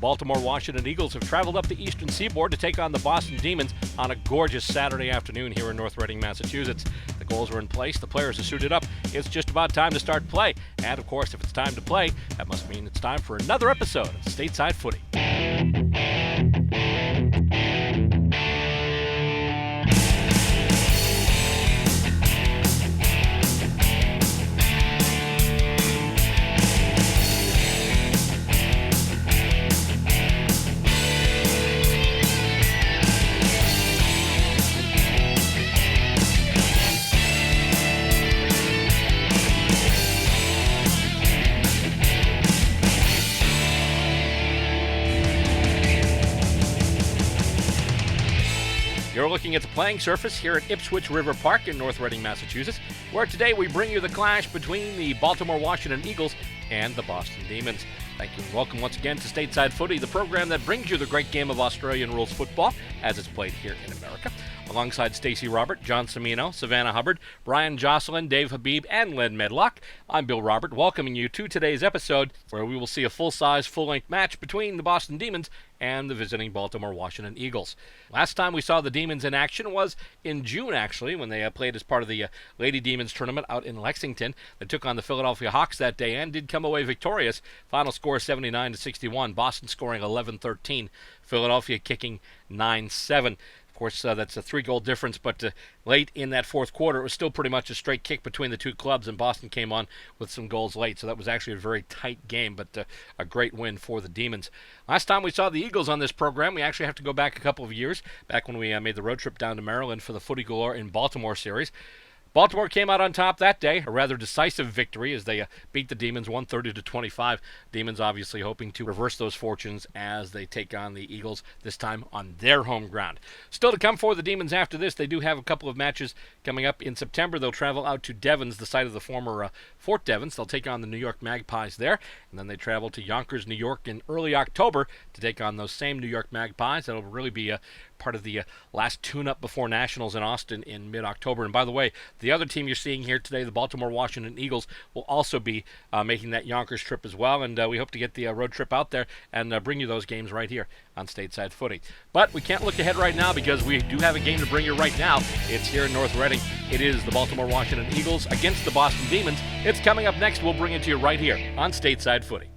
Baltimore-Washington Eagles have traveled up the eastern seaboard to take on the Boston Demons on a gorgeous Saturday afternoon here in North Reading, Massachusetts. The goals are in place, the players are suited up, it's just about time to start play. And of course, if it's time to play, that must mean it's time for another episode of Stateside Footy. You're looking at the playing surface here at Ipswich River Park in North Reading, Massachusetts, where today we bring you the clash between the Baltimore-Washington Eagles and the Boston Demons. Thank you and welcome once again to Stateside Footy, the program that brings you the great game of Australian rules football as it's played here in America. Alongside Stacey Robert, John Cimino, Savannah Hubbard, Brian Jocelyn, Dave Habib, and Len Medlock, I'm Bill Robert, welcoming you to today's episode where we will see a full-size, full-length match between the Boston Demons and the visiting Baltimore-Washington Eagles. Last time we saw the Demons in action was in June, actually, when they played as part of the Lady Demons tournament out in Lexington. They took on the Philadelphia Hawks that day and did come away victorious. Final score 79-61, Boston scoring 11-13, Philadelphia kicking 9-7. Of course, that's a 3-goal difference, but late in that fourth quarter, it was still pretty much a straight kick between the two clubs, and Boston came on with some goals late, so that was actually a very tight game, but a great win for the Demons. Last time we saw the Eagles on this program, we actually have to go back a couple of years, back when we made the road trip down to Maryland for the Footy Galore in Baltimore series. Baltimore came out on top that day, a rather decisive victory as they beat the Demons 130-25. Demons obviously hoping to reverse those fortunes as they take on the Eagles, this time on their home ground. Still to come for the Demons after this, they do have a couple of matches coming up in September. They'll travel out to Devens, the site of the former Fort Devens. They'll take on the New York Magpies there, and then they travel to Yonkers, New York in early October to take on those same New York Magpies. That'll really be part of the last tune-up before Nationals in Austin in mid-October. And by the way, the other team you're seeing here today, the Baltimore-Washington Eagles, will also be making that Yonkers trip as well, and we hope to get the road trip out there and bring you those games right here on Stateside Footy. But we can't look ahead right now because we do have a game to bring you right now. It's here in North Reading. It is the Baltimore-Washington Eagles against the Boston Demons. It's coming up next. We'll bring it to you right here on Stateside Footy.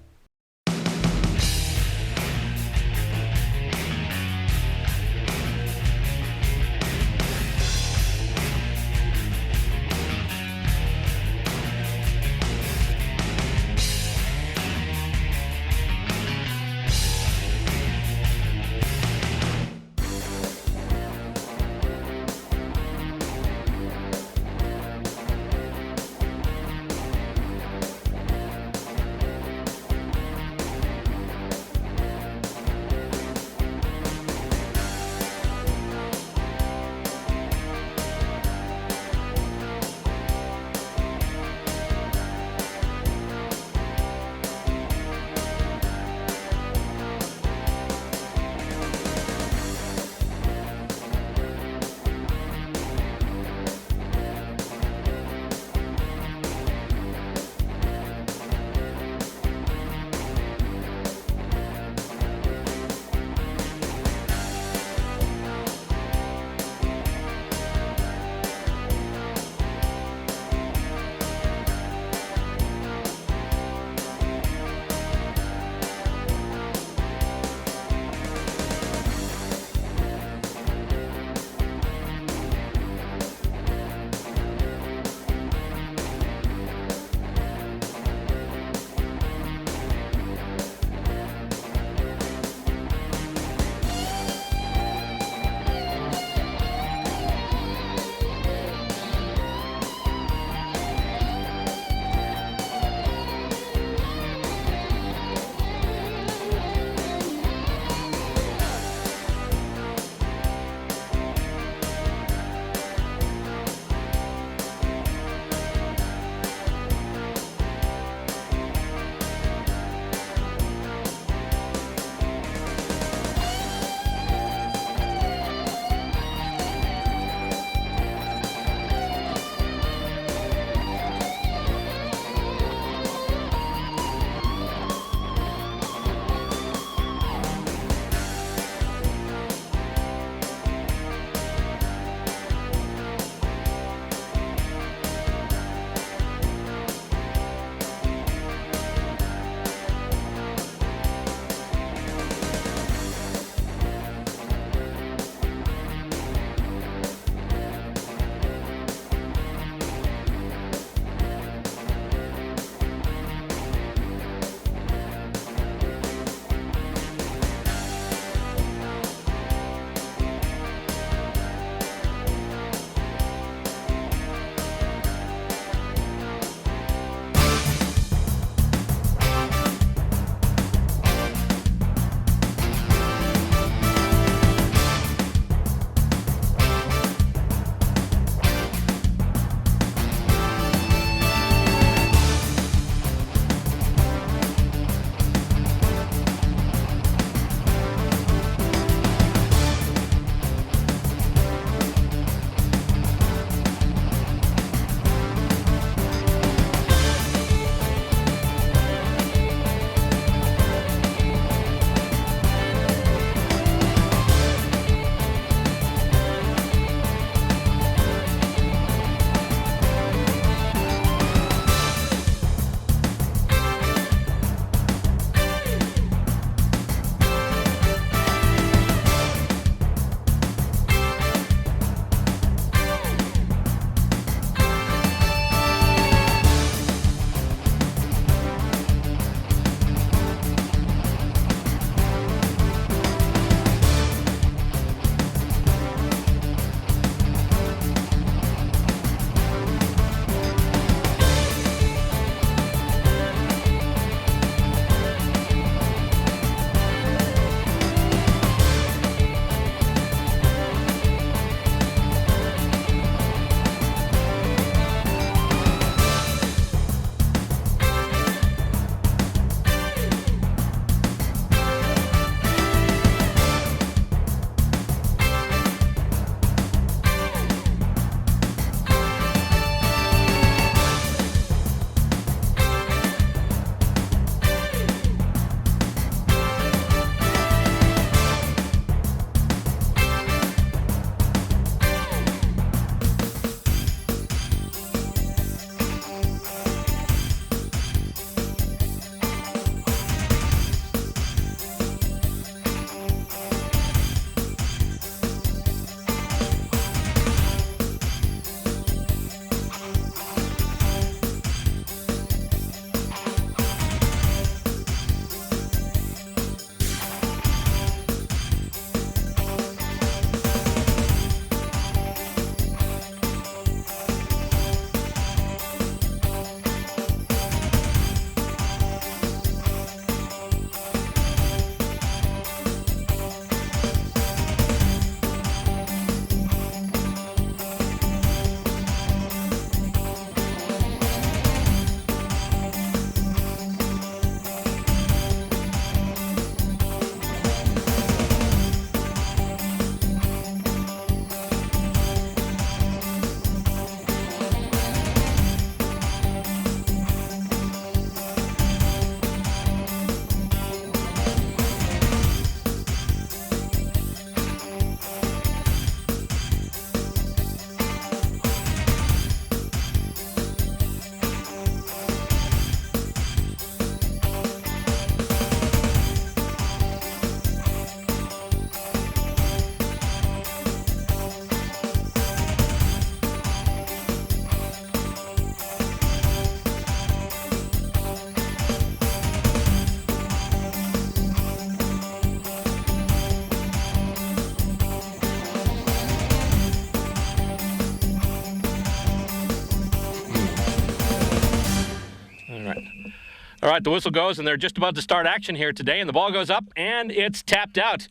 All right, the whistle goes, and they're just about to start action here today, and the ball goes up, and it's tapped out.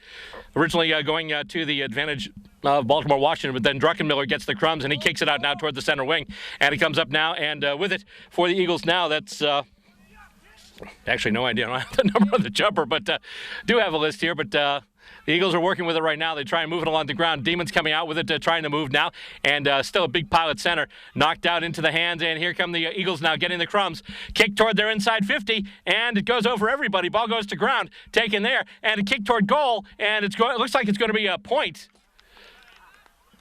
Originally going to the advantage of Baltimore-Washington, but then Druckenmiller gets the crumbs, and he kicks it out now toward the center wing, and it comes up now, and with it for the Eagles now, that's actually no idea. I don't have the number of the jumper, but do have a list here, but the Eagles are working with it right now. They try and move it along the ground. Demons coming out with it, trying to move now. And still a big pile at center. Knocked out into the hands. And here come the Eagles now getting the crumbs. Kick toward their inside 50. And it goes over everybody. Ball goes to ground. Taken there. And a kick toward goal. And it looks like it's going to be a point.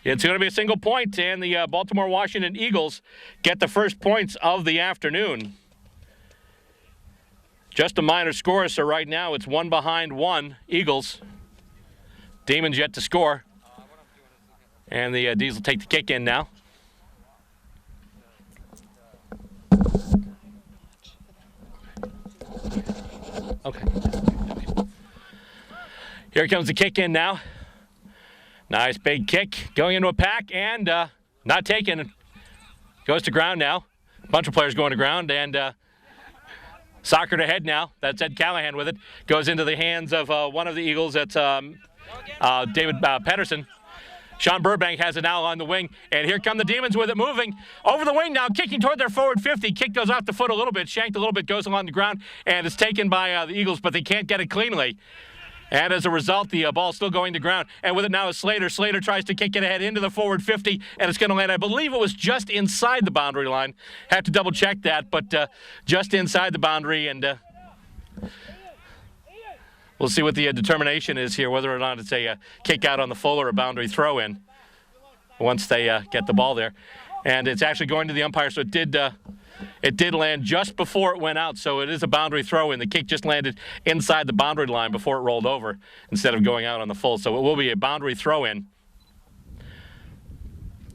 It's going to be a single point. And the Baltimore-Washington Eagles get the first points of the afternoon. Just a minor score. So right now it's 1-1 Eagles. Demons yet to score. And the D's will take the kick in now. Okay. Here comes the kick in now. Nice big kick going into a pack and not taken. Goes to ground now. A bunch of players going to ground and soccer to head now. That's Ed Callahan with it. Goes into the hands of one of the Eagles. That's David Pedersen. Sean Burbank has it now on the wing, and here come the Demons with it moving over the wing now, kicking toward their forward 50. Kick goes off the foot a little bit, shanked a little bit, goes along the ground, and it's taken by the Eagles, but they can't get it cleanly. And as a result, the ball's still going to ground. And with it now is Slater. Slater tries to kick it ahead into the forward 50, and it's going to land, I believe it was just inside the boundary line. Have to double check that, but just inside the boundary, and we'll see what the determination is here, whether or not it's a kick out on the full or a boundary throw in once they get the ball there. And it's actually going to the umpire, so it did land just before it went out, so it is a boundary throw in. The kick just landed inside the boundary line before it rolled over instead of going out on the full, so it will be a boundary throw in.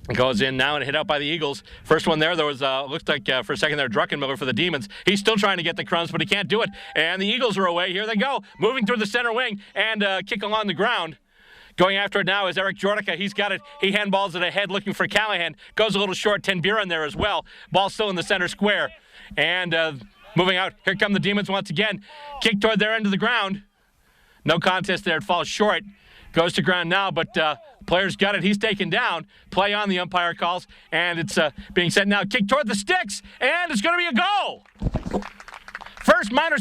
It goes in now and hit out by the Eagles. First one there was, looked like for a second there, Druckenmiller for the Demons. He's still trying to get the crumbs, but he can't do it. And the Eagles are away. Here they go, moving through the center wing and kick along the ground. Going after it now is Eric Jordica. He's got it. He handballs it ahead looking for Callahan. Goes a little short. Ten Buren there as well. Ball still in the center square. And moving out. Here come the Demons once again. Kick toward their end of the ground. No contest there. It falls short. Goes to ground now, but players got it. He's taken down. Play on, the umpire calls. And it's being sent now. Kick toward the sticks. And it's going to be a goal. First major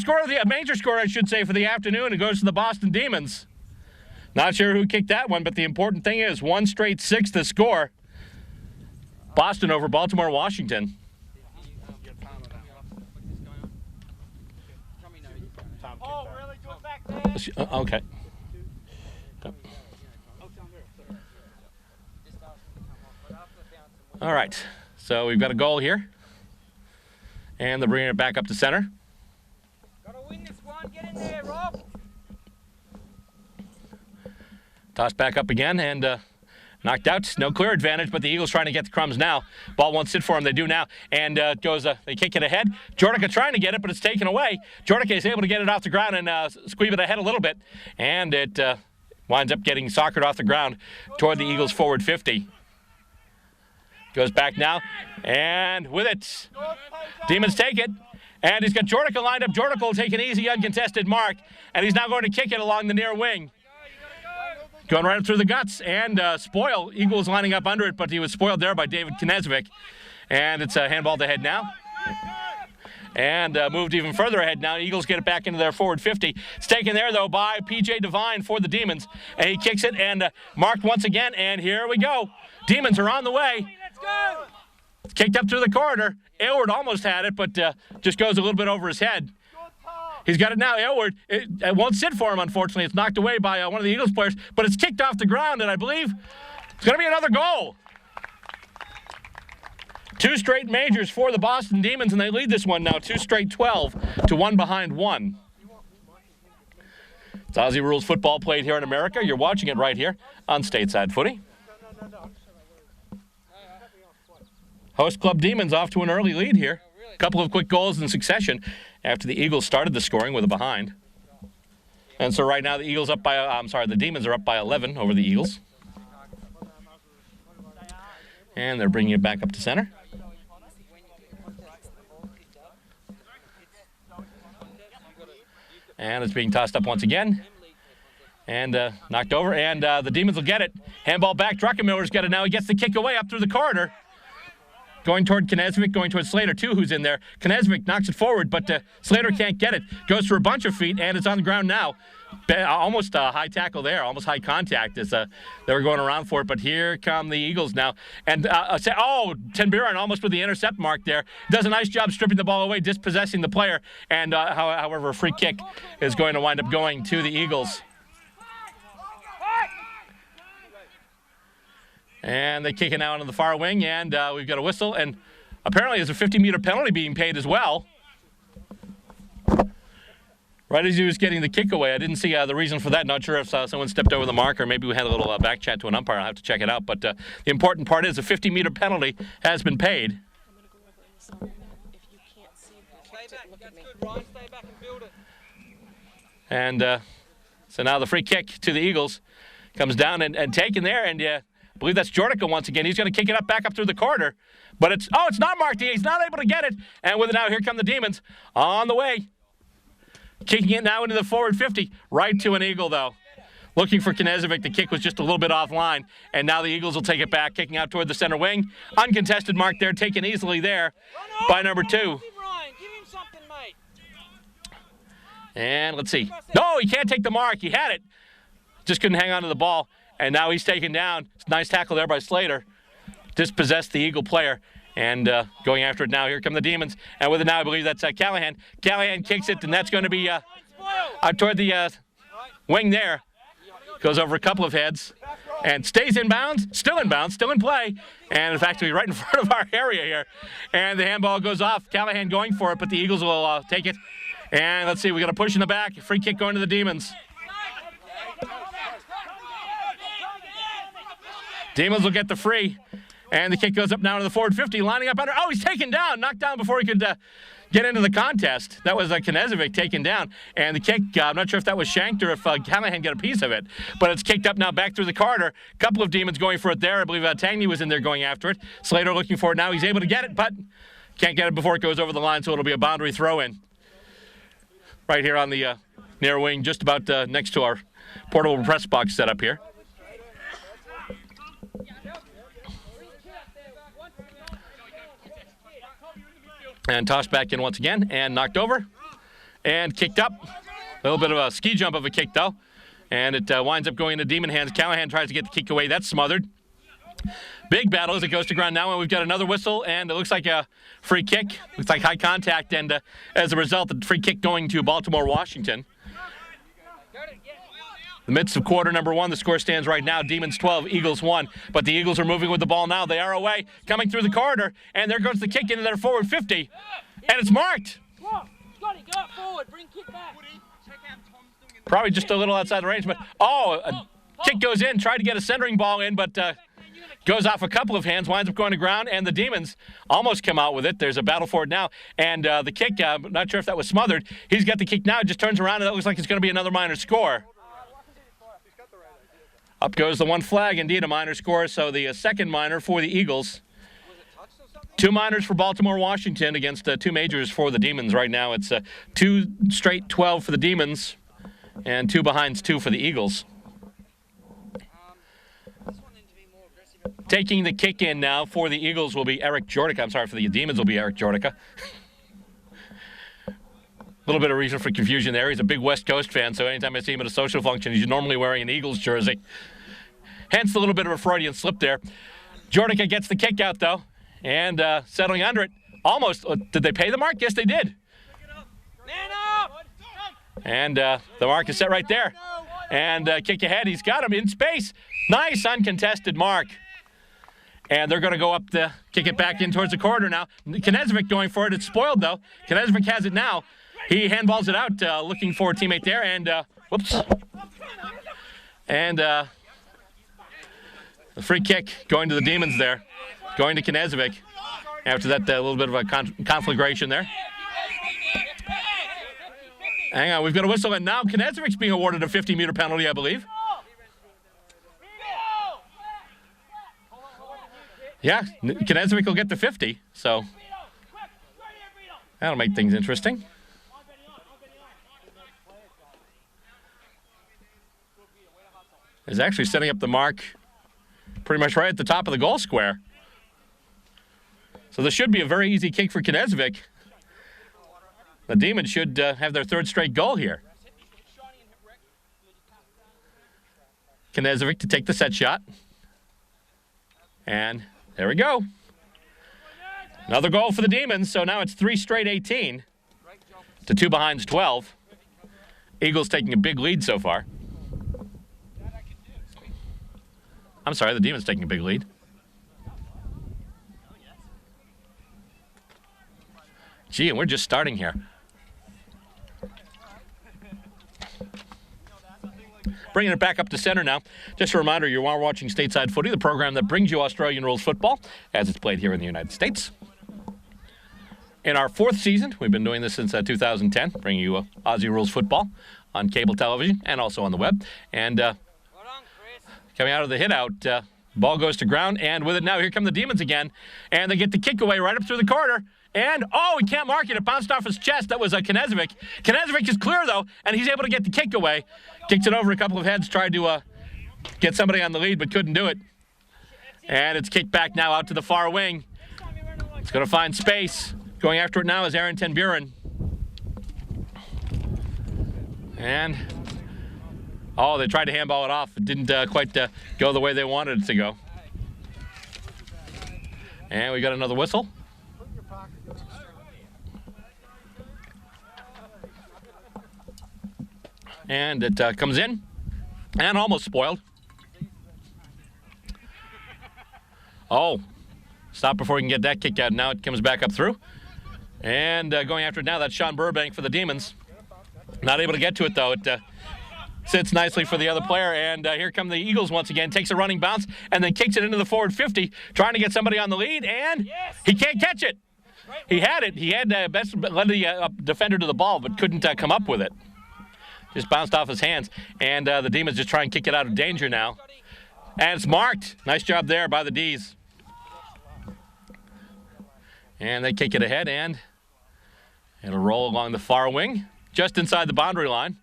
score, I should say, for the afternoon. It goes to the Boston Demons. Not sure who kicked that one, but the important thing is 1 straight 6 to score. Boston over Baltimore-Washington. Oh, really? Do it back there? Okay. All right. So we've got a goal here. And they're bringing it back up to center. Gotta win this one. Get in there, Rob. Tossed back up again and knocked out. No clear advantage, but the Eagles trying to get the crumbs now. Ball won't sit for them. They do now. And they kick it ahead. Jordica trying to get it, but it's taken away. Jordica is able to get it off the ground and squeeze it ahead a little bit. And it winds up getting soccered off the ground toward the Eagles' forward 50. Goes back now. And with it, Demons take it. And he's got Jordica lined up. Jordica will take an easy, uncontested mark. And he's now going to kick it along the near wing. Going right up through the guts and spoil. Eagles lining up under it, but he was spoiled there by David Knezevic. And it's a handball to head now. And moved even further ahead now. Eagles get it back into their forward 50. It's taken there, though, by P.J. Devine for the Demons. And he kicks it and marked once again. And here we go. Demons are on the way. Let's go. It's kicked up through the corridor. Aylward almost had it, but just goes a little bit over his head. He's got it now. Aylward, it won't sit for him, unfortunately. It's knocked away by one of the Eagles players, but it's kicked off the ground, and I believe it's going to be another goal. 2 straight majors for the Boston Demons, and they lead this one now 2 straight 12 to 1-1. It's Aussie Rules Football played here in America. You're watching it right here on Stateside Footy. Host Club Demons off to an early lead here. A couple of quick goals in succession after the Eagles started the scoring with a behind. And so right now the Eagles up by, the Demons are up by 11 over the Eagles. And they're bringing it back up to center. And it's being tossed up once again. And knocked over, and the Demons will get it. Handball back, Druckenmiller's got it now. He gets the kick away up through the corridor. Going toward Knezevic, going toward Slater, too, who's in there. Knezevic knocks it forward, but Slater can't get it. Goes for a bunch of feet, and it's on the ground now. Almost a high tackle there, almost high contact as they were going around for it. But here come the Eagles now. And, Tenburan almost with the intercept mark there. Does a nice job stripping the ball away, dispossessing the player. And, however, a free kick is going to wind up going to the Eagles. And they kick it out on the far wing, and we've got a whistle. And apparently there's a 50-meter penalty being paid as well. Right as he was getting the kick away. I didn't see the reason for that. Not sure if someone stepped over the mark or maybe we had a little back chat to an umpire. I'll have to check it out. But the important part is a 50-meter penalty has been paid. And so now the free kick to the Eagles comes down and taken there. And I believe that's Jordica once again. He's going to kick it up back up through the corridor. But it's not marked. He's not able to get it. And with it now, here come the Demons on the way. Kicking it now into the forward 50. Right to an Eagle, though. Looking for Knezevic. The kick was just a little bit offline. And now the Eagles will take it back, kicking out toward the center wing. Uncontested mark there, taken easily there by number 2. And let's see. No, he can't take the mark. He had it. Just couldn't hang on to the ball. And now he's taken down. Nice tackle there by Slater. Dispossessed the Eagle player. And going after it now. Here come the Demons. And with it now, I believe that's Callahan. Callahan kicks it, and that's going to be out toward the wing there. Goes over a couple of heads. And stays in bounds. Still in bounds. Still in play. And in fact, we're right in front of our area here. And the handball goes off. Callahan going for it, but the Eagles will take it. And let's see, we got a push in the back. Free kick going to the Demons. Demons will get the free. And the kick goes up now to the forward 50, lining up under. Oh, he's taken down. Knocked down before he could get into the contest. That was Knezevic taken down. And the kick, I'm not sure if that was shanked or if Callahan got a piece of it. But it's kicked up now back through the corridor. A couple of Demons going for it there. I believe Tangney was in there going after it. Slater looking for it now. He's able to get it, but can't get it before it goes over the line, so it'll be a boundary throw-in. Right here on the near wing, just about next to our portable press box set up here. And tossed back in once again, and knocked over, and kicked up. A little bit of a ski jump of a kick, though. And it winds up going into Demon hands. Callahan tries to get the kick away. That's smothered. Big battle as it goes to ground now, and we've got another whistle, and it looks like a free kick. Looks like high contact, and as a result, the free kick going to Baltimore-Washington. The midst of quarter number 1, the score stands right now, Demons 12, Eagles 1. But the Eagles are moving with the ball now. They are away, coming through the corridor, and there goes the kick into their forward 50. And it's marked. Scotty, go up forward, bring kick back. Probably just a little outside the range, but a kick goes in, tried to get a centering ball in, but goes off a couple of hands, winds up going to ground, and the Demons almost come out with it. There's a battle for it now, and the kick, not sure if that was smothered. He's got the kick now, just turns around, and it looks like it's going to be another minor score. Up goes the one flag, indeed a minor score, so the second minor for the Eagles. 2 minors for Baltimore-Washington against 2 majors for the Demons right now. It's 2 straight 12 for the Demons and 2 behinds 2 for the Eagles. Taking the kick in now for the Eagles will be Eric Jordica. I'm sorry, for the Demons will be Eric Jordica. A little bit of reason for confusion there. He's a big West Coast fan, so anytime I see him at a social function, he's normally wearing an Eagles jersey. Hence a little bit of a Freudian slip there. Jordica gets the kick out, though, and settling under it. Almost. Did they pay the mark? Yes, they did. Man up! And the mark is set right there. And kick ahead. He's got him in space. Nice uncontested mark. And they're going to go up the kick it back in towards the corridor now. Knezevic going for it. It's spoiled, though. Knezevic has it now. He handballs it out, looking for a teammate there, and whoops. And the free kick going to the Demons there, going to Knezevic. After that, a little bit of a conflagration there. Hang on, we've got a whistle, and now Knezevic's being awarded a 50-meter penalty, I believe. Yeah, Knezevic will get the 50, so that'll make things interesting. is actually setting up the mark pretty much right at the top of the goal square. So this should be a very easy kick for Knezovic. The Demons should have their third straight goal here. Knezovic to take the set shot. And there we go. Another goal for the Demons, so now it's 3 straight 18 to 2 behinds 12. Eagles taking a big lead so far. I'm sorry, the Demons taking a big lead. Gee, and we're just starting here. Bringing it back up to center now. Just a reminder, you are watching Stateside Footy, the program that brings you Australian rules football as it's played here in the United States. In our 4th season, we've been doing this since 2010, bringing you Aussie Rules Football on cable television and also on the web. And coming out of the hit out, ball goes to ground, and with it now, here come the Demons again. And they get the kick away right up through the corner. And, oh, he can't mark it. It bounced off his chest. That was Knezovic. Knezovic is clear, though, and he's able to get the kick away. Kicks it over a couple of heads, tried to get somebody on the lead, but couldn't do it. And it's kicked back now out to the far wing. It's going to find space. Going after it now is Aaron Ten Buren. And, oh, they tried to handball it off. It didn't quite go the way they wanted it to go. And we got another whistle. And it comes in and almost spoiled. Oh, stop before we can get that kick out. Now it comes back up through. And going after it now, that's Sean Burbank for the Demons. Not able to get to it, though. It sits nicely for the other player. And here come the Eagles once again. Takes a running bounce and then kicks it into the forward 50, trying to get somebody on the lead. And he can't catch it. He had it. He had led the defender to the ball, but couldn't come up with it. Just bounced off his hands. And the Demons just try and kick it out of danger now. And it's marked. Nice job there by the D's. And they kick it ahead, and it'll roll along the far wing, just inside the boundary line.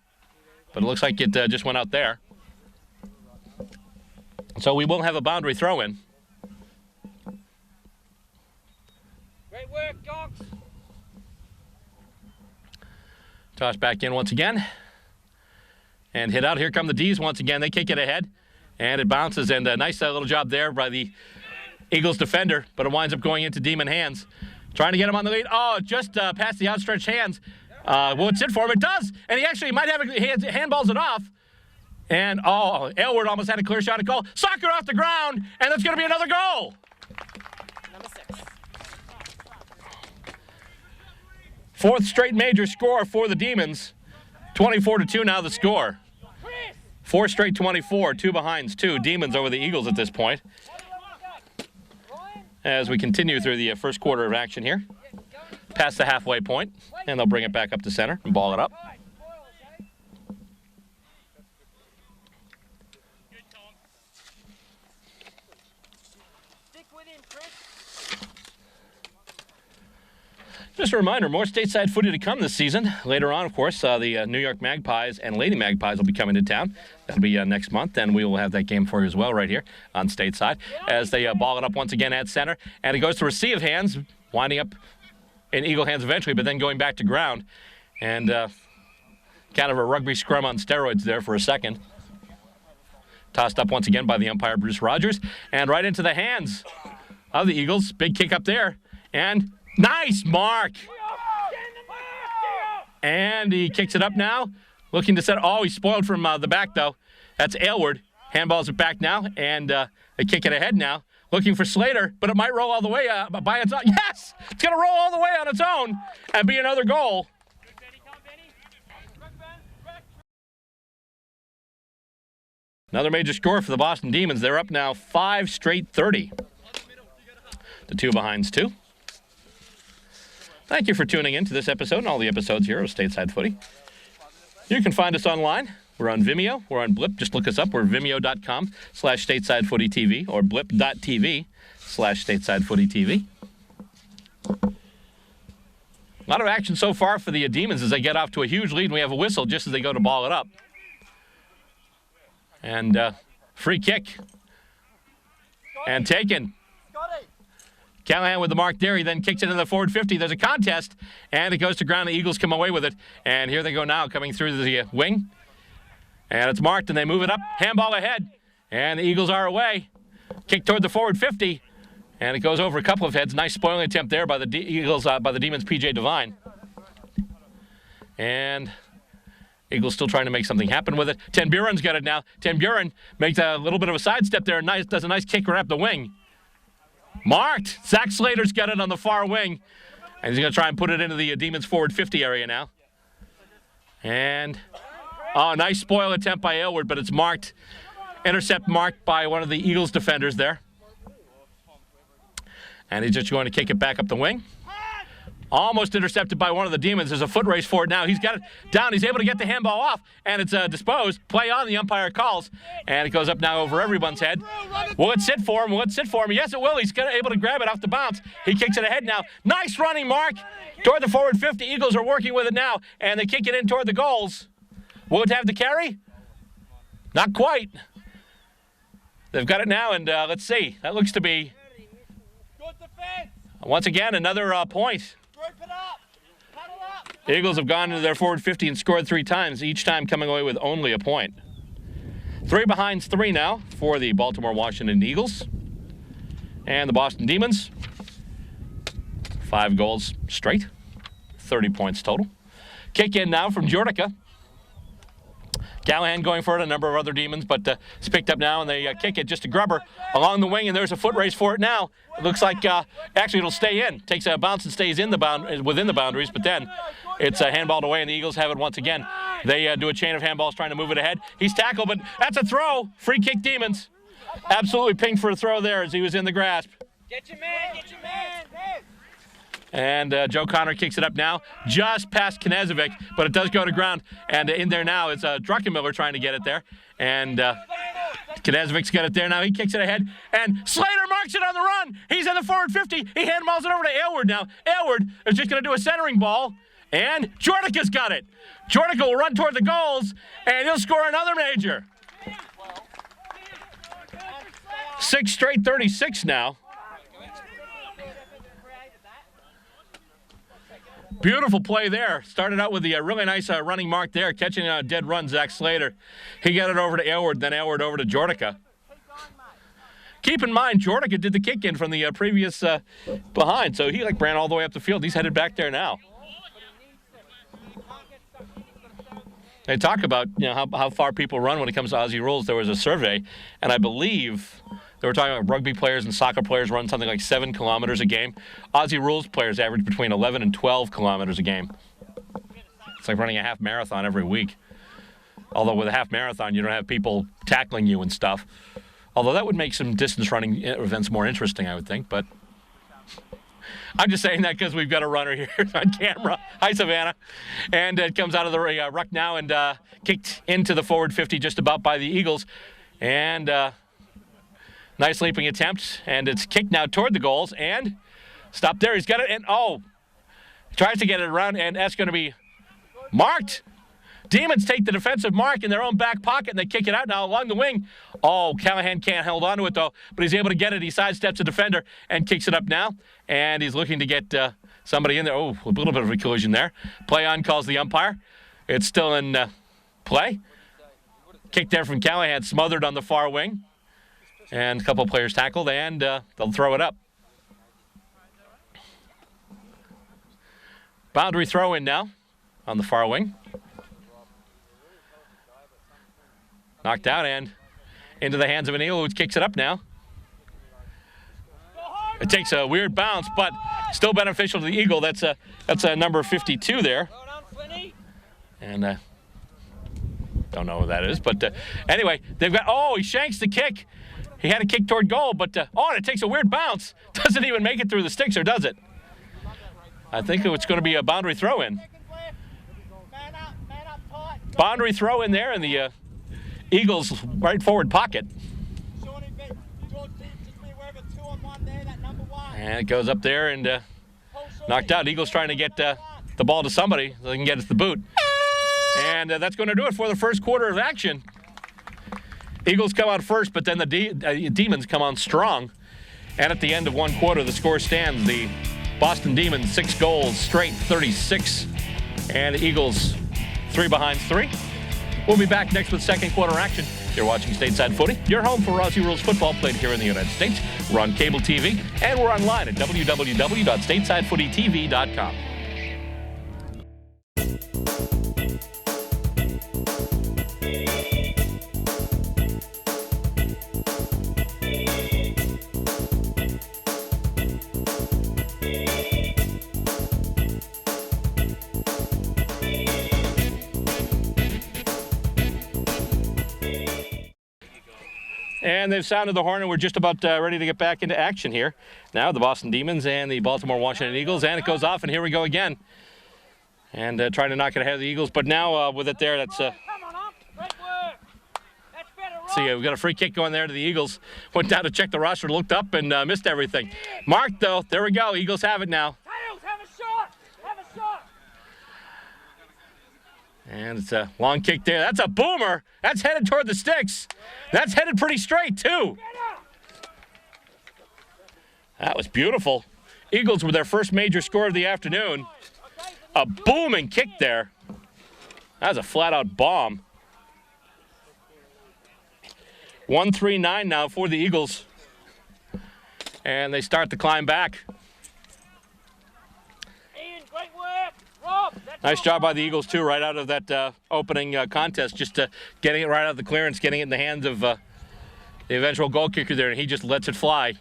But it looks like it just went out there. So we will have a boundary throw-in. Great work, dogs. Toss back in once again. And hit out. Here come the D's once again. They kick it ahead, and it bounces. And a nice little job there by the Eagles defender, but it winds up going into Demon hands. Trying to get him on the lead. Oh, just past the outstretched hands. Well, it's in for him. It does. And he actually might have it. He handballs it off. And, oh, Aylward almost had a clear shot at goal. Soccer off the ground, and that's going to be another goal. Number 6. 4th straight major score for the Demons. 24-2 now the score. 4 straight 24, 2 behinds 2. Demons over the Eagles at this point. As we continue through the first quarter of action here. Past the halfway point, and they'll bring it back up to center and ball it up. Just a reminder, more Stateside Footy to come this season. Later on, of course, the New York Magpies and Lady Magpies will be coming to town. That'll be next month, and we will have that game for you as well right here on Stateside as they ball it up once again at center. And it goes to receive hands, winding up in Eagle hands eventually, but then going back to ground. And kind of a rugby scrum on steroids there for a second. Tossed up once again by the umpire, Bruce Rogers. And right into the hands of the Eagles. Big kick up there. And nice mark. And he kicks it up now. Looking to set. Oh, he's spoiled from the back, though. That's Aylward. Handballs it back now. And they kick it ahead now. Looking for Slater, but it might roll all the way by its own. Yes! It's going to roll all the way on its own and be another goal. Another major score for the Boston Demons. They're up now 5 straight 30. The 2 behinds 2. Thank you for tuning in to this episode and all the episodes here of Stateside Footy. You can find us online. We're on Vimeo. We're on Blip. Just look us up. We're vimeo.com/StatesideFootyTV or blip.tv/StatesideFootyTV. A lot of action so far for the Demons as they get off to a huge lead, and we have a whistle just as they go to ball it up. And Free kick. And taken. Callahan with the mark there. He then kicks it into the forward 50. There's a contest, and it goes to ground. The Eagles come away with it. And here they go now, coming through the wing. And it's marked, and they move it up. Handball ahead. And the Eagles are away. Kick toward the forward 50. And it goes over a couple of heads. Nice spoiling attempt there by the Eagles, by the Demons' P.J. Devine. And Eagles still trying to make something happen with it. Ten Buren's got it now. Ten Buren makes a little bit of a sidestep there and does a nice kick right up the wing. Marked. Zach Slater's got it on the far wing. And he's going to try and put it into the Demons' forward 50 area now. And, nice spoil attempt by Aylward, but it's marked. Intercept marked by one of the Eagles defenders there. And he's just going to kick it back up the wing. Almost intercepted by one of the Demons. There's a foot race for it now. He's got it down. He's able to get the handball off, and it's disposed. Play on, the umpire calls, and it goes up now over everyone's head. Will it sit for him? Will it sit for him? Yes, it will. He's able to grab it off the bounce. He kicks it ahead now. Nice running, Mark. Toward the forward 50. Eagles are working with it now, and they kick it in toward the goals. Will it have the carry? Not quite. They've got it now, and let's see. That looks to be, once again, another point. The Eagles have gone into their forward 50 and scored 3 times, each time coming away with only a point. 3 behind 3 now for the Baltimore-Washington Eagles. And the Boston Demons, 5 goals straight, 30 points total. Kick in now from Jordica. Callahan going for it, a number of other Demons, but it's picked up now, and they kick it just to Grubber along the wing, and there's a foot race for it now. It looks like, actually, it'll stay in. Takes a bounce and stays in within the boundaries, but then it's handballed away, and the Eagles have it once again. They do a chain of handballs trying to move it ahead. He's tackled, but that's a throw. Free kick Demons. Absolutely pinged for a throw there as he was in the grasp. Get your man, get your man. And Joe Connor kicks it up now, just past Knezovic, but it does go to ground. And in there now is Druckenmiller trying to get it there. And Knezovic's got it there now. He kicks it ahead. And Slater marks it on the run. He's in the forward 50. He handballs it over to Aylward now. Aylward is just going to do a centering ball. And Jordica's got it. Jordica will run toward the goals, and he'll score another major. 6 straight 36 now. Beautiful play there. Started out with the really nice running mark there, catching a dead run, Zach Slater. He got it over to Aylward, then Aylward over to Jordica. Keep in mind, Jordica did the kick in from the previous behind, so he ran all the way up the field. He's headed back there now. They talk about how far people run when it comes to Aussie rules. There was a survey, and I believe they were talking about rugby players and soccer players run something like 7 kilometers a game. Aussie rules players average between 11 and 12 kilometers a game. It's like running a half marathon every week. Although with a half marathon, you don't have people tackling you and stuff. Although that would make some distance running events more interesting, I would think. But I'm just saying that because we've got a runner here on camera. Hi, Savannah. And it comes out of the ruck now and kicked into the forward 50 just about by the Eagles. And nice leaping attempt, and it's kicked now toward the goals, and stop there. He's got it, and tries to get it around, and that's going to be marked. Demons take the defensive mark in their own back pocket, and they kick it out now along the wing. Callahan can't hold on to it, though, but he's able to get it. He sidesteps a defender and kicks it up now, and he's looking to get somebody in there. A little bit of a collision there. Play on calls the umpire. It's still in play. Kick there from Callahan, smothered on the far wing. And a couple of players tackled, and they'll throw it up. Boundary throw in now on the far wing. Knocked out and into the hands of an Eagle who kicks it up now. It takes a weird bounce, but still beneficial to the Eagle. That's a number 52 there. And don't know who that is, but anyway, they've got, he shanks the kick. He had a kick toward goal, but and it takes a weird bounce. Doesn't even make it through the sticks, or does it? I think it's going to be a boundary throw in. Boundary throw in there in the Eagles' right forward pocket. And it goes up there and knocked out. Eagles trying to get the ball to somebody so they can get it to the boot. And that's going to do it for the first quarter of action. Eagles come out first, but then the Demons come on strong. And at the end of one quarter, the score stands. The Boston Demons 6 goals straight, 36. And the Eagles 3 behind 3. We'll be back next with second quarter action. You're watching Stateside Footy, your home for Aussie Rules Football played here in the United States. We're on cable TV, and we're online at www.statesidefootytv.com. And they've sounded the horn, and we're just about ready to get back into action here. Now the Boston Demons and the Baltimore-Washington Eagles, and it goes off, and here we go again. And trying to knock it ahead of the Eagles, but now with it there, that's... See, we've got a free kick going there to the Eagles. Went down to check the roster, looked up, and missed everything. Marked, though. There we go. Eagles have it now. Tails, have a shot! Have a shot! And it's a long kick there. That's a boomer. That's headed toward the sticks. That's headed pretty straight, too. That was beautiful. Eagles with their first major score of the afternoon. A booming kick there. That was a flat-out bomb. 1-3-9 now for the Eagles. And they start to climb back. Ian, great work. Rob, Nice job by the Eagles, too, right out of that opening contest, just getting it right out of the clearance, getting it in the hands of the eventual goal kicker there, and he just lets it fly.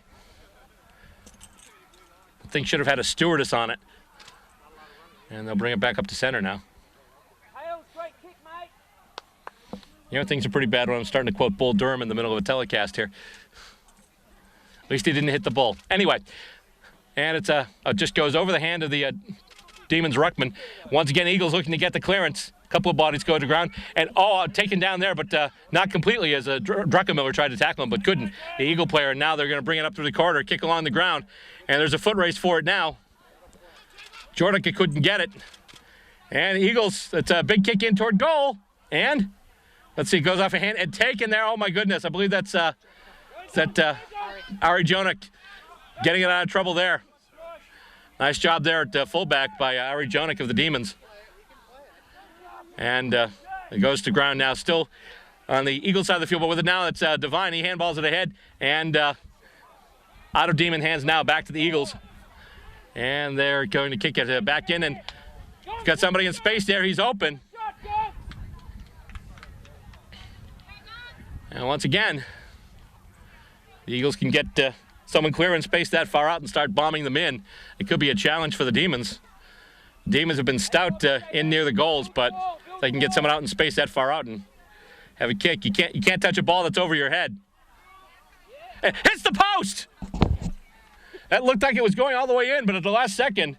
I think should have had a stewardess on it. And they'll bring it back up to center now. Tails, great kick, mate. You know, things are pretty bad when I'm starting to quote Bull Durham in the middle of a telecast here. At least he didn't hit the bull. Anyway, and it just goes over the hand of the Demons ruckman. Once again, Eagles looking to get the clearance. A couple of bodies go to ground. And, taken down there, but not completely as Druckenmiller tried to tackle him, but couldn't. The Eagle player, and now they're going to bring it up through the corner, kick along the ground. And there's a foot race for it now. Jordica couldn't get it. And Eagles, it's a big kick in toward goal. And, let's see, goes off a hand and taken there. Oh, my goodness. I believe that's Ari Jonik getting it out of trouble there. Nice job there at fullback by Ari Jonik of the Demons. And it goes to ground now, still on the Eagles side of the field, but with it now, it's Devine. He handballs it ahead, and out of Demon hands now, back to the Eagles. And they're going to kick it back in, and got somebody in space there. He's open. And once again, the Eagles can get someone clear in space that far out and start bombing them in. It could be a challenge for the Demons. Demons have been stout in near the goals, but they can get someone out in space that far out and have a kick. You can't touch a ball that's over your head. It hits the post! That looked like it was going all the way in, but at the last second,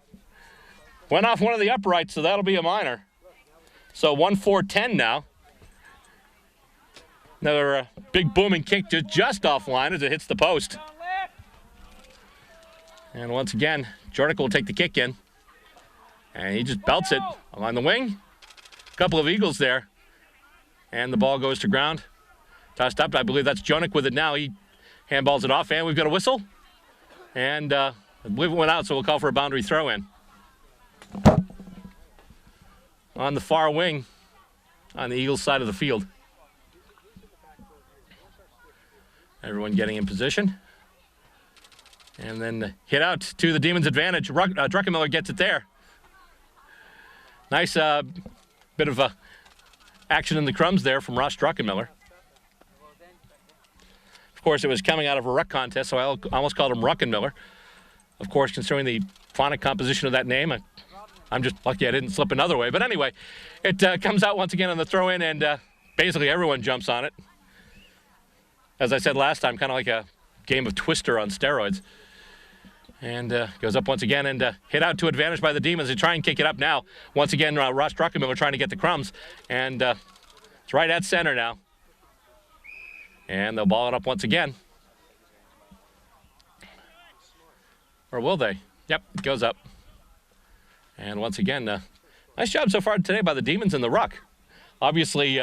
went off one of the uprights, so that'll be a minor. So 1-4-10 now. Another big booming kick just offline as it hits the post. And once again, Jordica will take the kick in. And he just belts it along the wing. A couple of Eagles there. And the ball goes to ground. Tossed up. I believe that's Jonik with it now. He handballs it off, and we've got a whistle. And I believe it went out, so we'll call for a boundary throw in. On the far wing, on the Eagles side of the field. Everyone getting in position. And then hit out to the Demons' advantage. Druckenmiller gets it there. Nice bit of action in the crumbs there from Ross Druckenmiller. Of course, it was coming out of a ruck contest, so I almost called him Ruckenmiller. Of course, considering the phonic composition of that name, I'm just lucky I didn't slip another way. But anyway, it comes out once again on the throw-in, and basically everyone jumps on it. As I said last time, kind of like a game of Twister on steroids. And goes up once again and hit out to advantage by the Demons. They try and kick it up now. Once again, Ross Druckenmiller trying to get the crumbs. And it's right at center now. And they'll ball it up once again. Or will they? Yep, it goes up. And once again, nice job so far today by the Demons in the ruck. obviously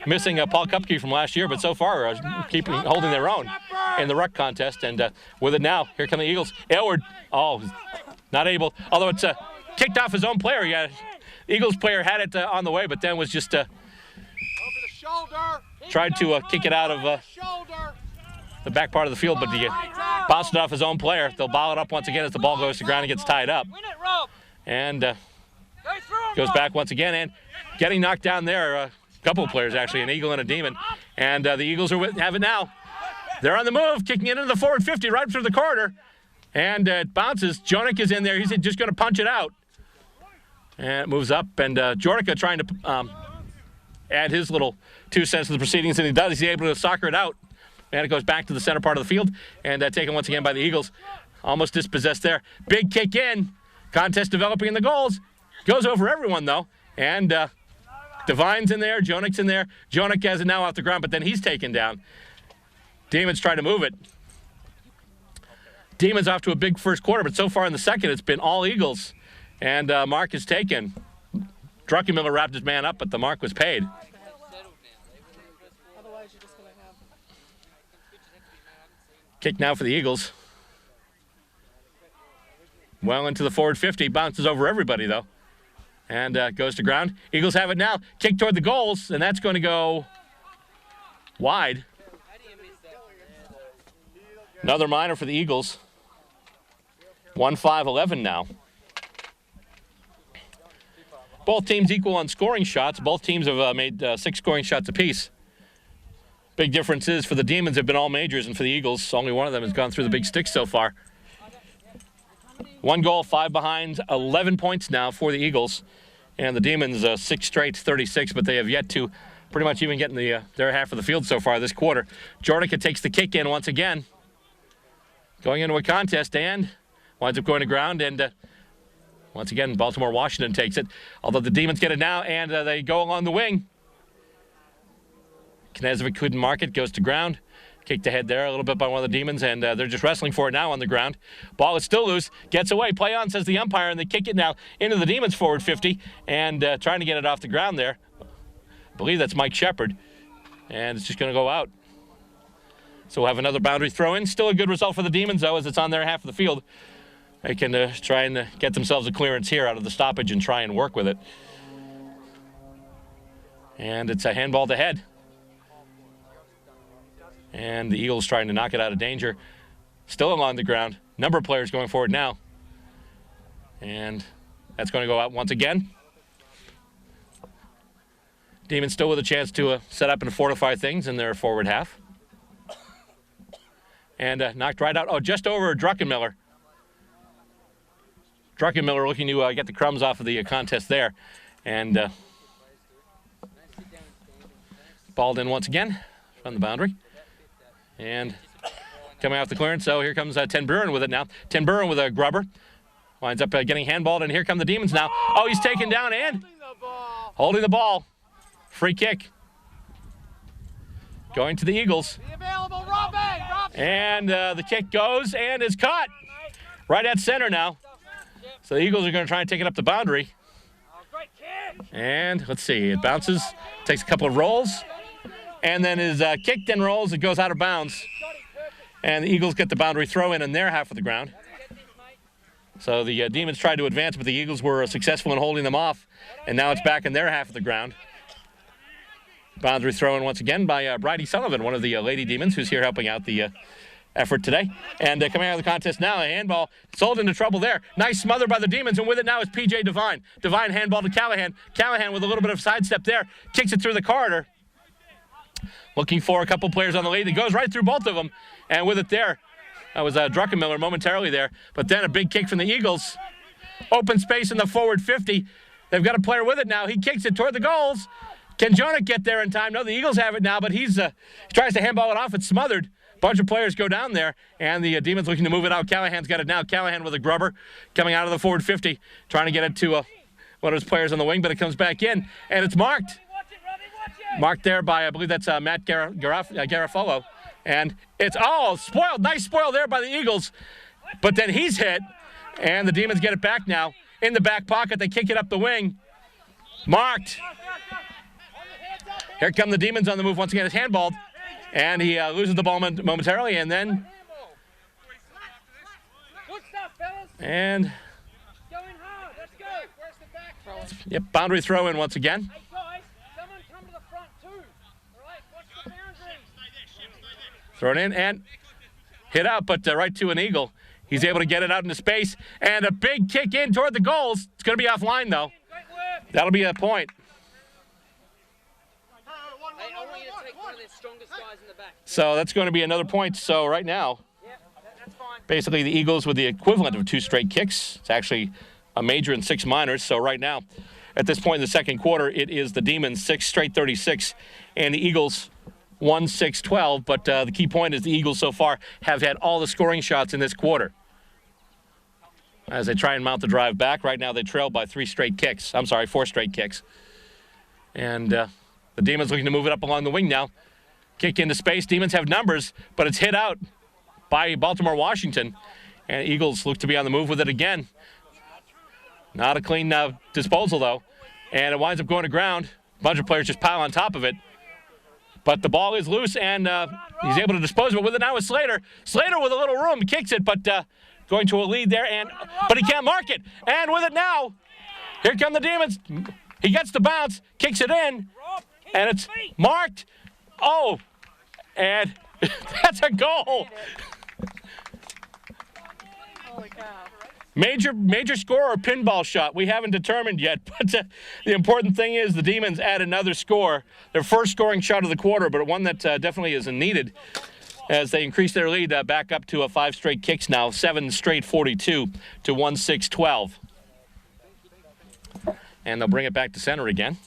missing Paul Kupke from last year, but so far holding their own in the ruck contest. And with it now, here come the Eagles. Aylward, not able, although it's kicked off his own player. Yeah, Eagles player had it on the way, but then was just tried to kick it out of the back part of the field, but he bounced it off his own player. They'll ball it up once again as the ball goes to ground and gets tied up. And goes back once again, and getting knocked down there, a couple of players actually, an Eagle and a Demon. And the Eagles have it now. They're on the move, kicking it into the forward 50 right through the corner. And it bounces. Jonik is in there. He's just going to punch it out. And it moves up, and Jornica trying to add his little 2 cents to the proceedings, and he does. He's able to soccer it out. And it goes back to the center part of the field, and taken once again by the Eagles. Almost dispossessed there. Big kick in. Contest developing in the goals. Goes over everyone, though. And Devine's in there. Jonik's in there. Jonik has it now off the ground, but then he's taken down. Demons try to move it. Demons off to a big first quarter, but so far in the second, it's been all Eagles. And mark is taken. Druckenmiller wrapped his man up, but the mark was paid. Kick now for the Eagles. Well into the forward 50. Bounces over everybody, though. And goes to ground. Eagles have it now. Kick toward the goals, and that's going to go wide. Another minor for the Eagles. 1-5-11 now. Both teams equal on scoring shots. Both teams have made 6 scoring shots apiece. Big difference is for the Demons have been all majors, and for the Eagles, only one of them has gone through the big sticks so far. 1 goal, 5 behind, 11 points now for the Eagles. And the Demons, 6 straight, 36, but they have yet to pretty much even get in their half of the field so far this quarter. Jornica takes the kick in once again. Going into a contest and winds up going to ground, and once again, Baltimore-Washington takes it. Although the Demons get it now, and they go along the wing. Knezovic couldn't mark it, goes to ground. Kicked ahead there a little bit by one of the Demons, and they're just wrestling for it now on the ground. Ball is still loose, gets away, play on, says the umpire, and they kick it now into the Demons forward 50, and trying to get it off the ground there. I believe that's Mike Shepard, and it's just going to go out. So we'll have another boundary throw in. Still a good result for the Demons, though, as it's on their half of the field. They can try and get themselves a clearance here out of the stoppage and try and work with it. And it's a handball to head. And the Eagles trying to knock it out of danger. Still along the ground. Number of players going forward now. And that's going to go out once again. Demons still with a chance to set up and fortify things in their forward half. And knocked right out. Oh, just over Druckenmiller. Druckenmiller looking to get the crumbs off of the contest there. And balled in once again from the boundary. And coming off the clearance, so here comes Ten Buren with it now. Ten Buren with a grubber. Winds up getting handballed, and here come the Demons now. Oh, he's taken down and holding the ball. Free kick. Going to the Eagles. And the kick goes and is caught. Right at center now. So the Eagles are going to try and take it up the boundary. And let's see, it bounces, takes a couple of rolls, and then is kicked and rolls. It goes out of bounds. And the Eagles get the boundary throw in their half of the ground. So the Demons tried to advance, but the Eagles were successful in holding them off. And now it's back in their half of the ground. Boundary throw in once again by Bridie Sullivan, one of the Lady Demons, who's here helping out the effort today. And coming out of the contest now, a handball sold into trouble there. Nice smother by the Demons, and with it now is P.J. Devine. Devine handball to Callahan. Callahan with a little bit of sidestep there. Kicks it through the corridor. Looking for a couple players on the lead. It goes right through both of them. And with it there, that was Druckenmiller momentarily there. But then a big kick from the Eagles. Open space in the forward 50. They've got a player with it now. He kicks it toward the goals. Can Jonik get there in time? No, the Eagles have it now, but he tries to handball it off. It's smothered. Bunch of players go down there, and the Demons looking to move it out. Callahan's got it now. Callahan with a grubber coming out of the forward 50, trying to get it to one of his players on the wing, but it comes back in, and it's marked. Marked there by, I believe that's Matt Garofalo. And it's, spoiled. Nice spoil there by the Eagles. But then he's hit, and the Demons get it back now. In the back pocket, they kick it up the wing. Marked. Here come the Demons on the move once again. It's handballed, and he loses the ball momentarily, and then... Good stuff, fellas. And... Going hard. Let's go. Where's the back? Yep, boundary throw in once again. Hey, guys, someone come to the front too. All right, watch the boundary. Throw it in and hit out, but right to an Eagle. He's able to get it out into space, and a big kick in toward the goals. It's going to be offline, though. Great work. That'll be a point. Hey, I want you to take one of their strongest guys in the back. So that's going to be another point. So right now, Yep, that's fine. basically the Eagles with the equivalent of 2 straight kicks. It's actually a major and 6 minors. So right now, at this point in the second quarter, it is the Demons 6 straight 36, and the Eagles 1-6-12. But the key point is the Eagles so far have had all the scoring shots in this quarter. As they try and mount the drive back, right now they trail by 4 straight kicks. And the Demons looking to move it up along the wing now. Kick into space. Demons have numbers, but it's hit out by Baltimore-Washington. And Eagles look to be on the move with it again. Not a clean disposal, though. And it winds up going to ground. A bunch of players just pile on top of it. But the ball is loose, and he's able to dispose of it with it now with Slater. Slater with a little room kicks it, but going to a lead there, but he can't mark it. And with it now, here come the Demons. He gets the bounce, kicks it in, and it's marked. Oh, and that's a goal. Holy cow. Major score or pinball shot, we haven't determined yet, but the important thing is the Demons add another score, their first scoring shot of the quarter, but one that definitely isn't needed as they increase their lead back up to 5 straight kicks now, 7 straight 42 to 1-6-12. And they'll bring it back to center again.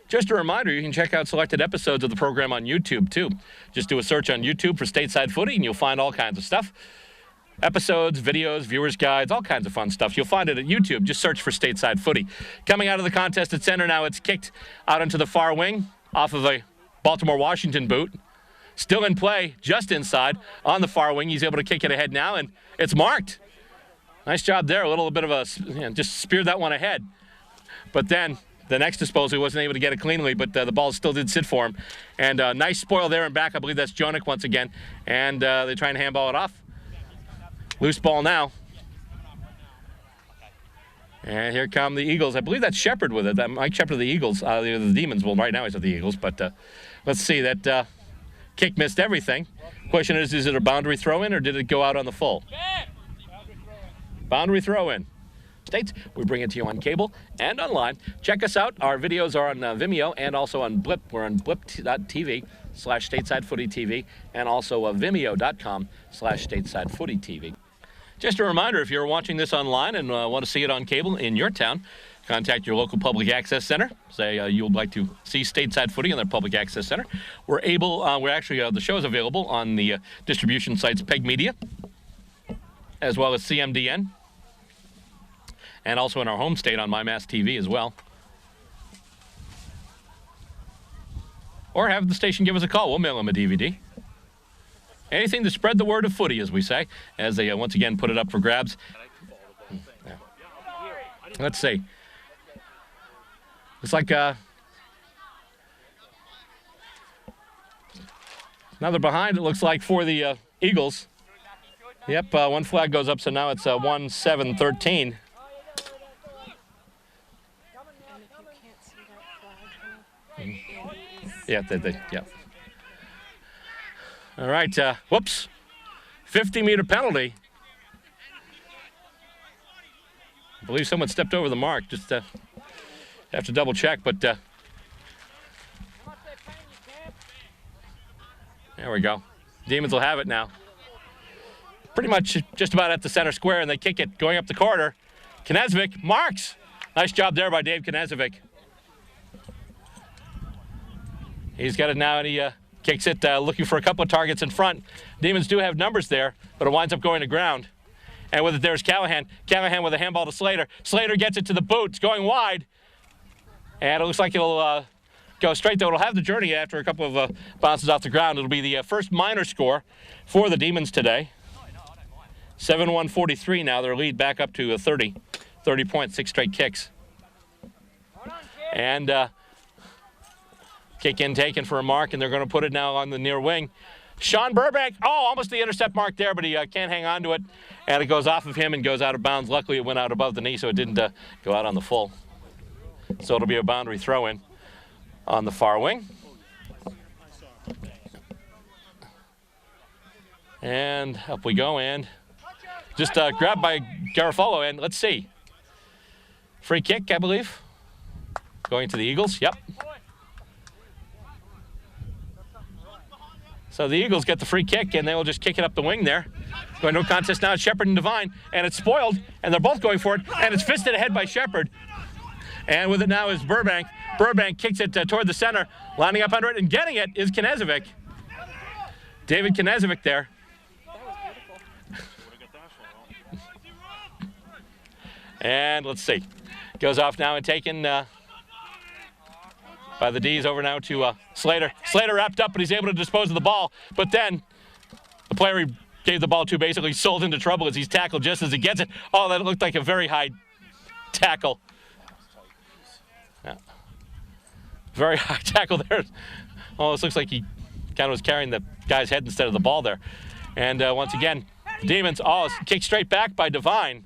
Just a reminder, you can check out selected episodes of the program on YouTube, too. Just do a search on YouTube for Stateside Footy, and you'll find all kinds of stuff. Episodes, videos, viewers' guides, all kinds of fun stuff. You'll find it at YouTube. Just search for Stateside Footy. Coming out of the contest at center now, it's kicked out into the far wing off of a Baltimore-Washington boot. Still in play, just inside on the far wing. He's able to kick it ahead now, and it's marked. Nice job there. A little bit of a, just speared that one ahead. But then the next disposal, he wasn't able to get it cleanly, but the ball still did sit for him. And nice spoil there and back. I believe that's Jonick once again. And they try and handball it off. Loose ball now. And here come the Eagles. I believe that's Shepard with it. That Mike Shepard of the Eagles. The Demons. Well, right now he's with the Eagles. But let's see. That kick missed everything. Question is it a boundary throw-in or did it go out on the full? Boundary throw-in. States, we bring it to you on cable and online. Check us out. Our videos are on Vimeo and also on Blip. We're on blip.tv/Stateside Footy TV and also vimeo.com/Stateside Footy TV. Just a reminder, if you're watching this online and want to see it on cable in your town, contact your local public access center. Say you would like to see Stateside Footy in their public access center. We're actually, the show is available on the distribution sites Peg Media, as well as CMDN, and also in our home state on MyMass TV as well. Or have the station give us a call. We'll mail them a DVD. Anything to spread the word of footy, as we say, as they once again put it up for grabs. Yeah. Let's see. It's like another behind, it looks like, for the Eagles. Yep, one flag goes up, so now it's 1-7-13. Yeah, yeah. All right, whoops. 50-meter penalty. I believe someone stepped over the mark. Just have to double check, but there we go. Demons will have it now. Pretty much just about at the center square, and they kick it going up the corridor. Knezovic marks. Nice job there by Dave Knezovic. He's got it now, and he kicks it, looking for a couple of targets in front. Demons do have numbers there, but it winds up going to ground. And with it, there's Callahan. Callahan with a handball to Slater. Slater gets it to the boot. It's going wide. And it looks like it'll go straight, though. It'll have the journey after a couple of bounces off the ground. It'll be the first minor score for the Demons today. 7-1-43 now. Their lead back up to 30 points, 6 straight kicks. And kick in taken for a mark, and they're going to put it now on the near wing. Sean Burbank, almost the intercept mark there, but he can't hang on to it. And it goes off of him and goes out of bounds. Luckily, it went out above the knee, so it didn't go out on the full. So it'll be a boundary throw-in on the far wing. And up we go, and just grabbed by Garofalo, and let's see. Free kick, I believe. Going to the Eagles, yep. So the Eagles get the free kick, and they will just kick it up the wing there. Going to a contest now, Shepard and Devine, and it's spoiled, and they're both going for it, and it's fisted ahead by Shepard. And with it now is Burbank. Burbank kicks it toward the center, lining up under it, and getting it is Knezovic. David Knezovic there. And let's see. Goes off now and taken by the D's over now to Slater. Slater wrapped up, but he's able to dispose of the ball. But then the player he gave the ball to basically sold into trouble as he's tackled just as he gets it. Oh, that looked like a very high tackle. Yeah. Very high tackle there. Almost looks like he kind of was carrying the guy's head instead of the ball there. And once again, Demons, kicked straight back by Devine.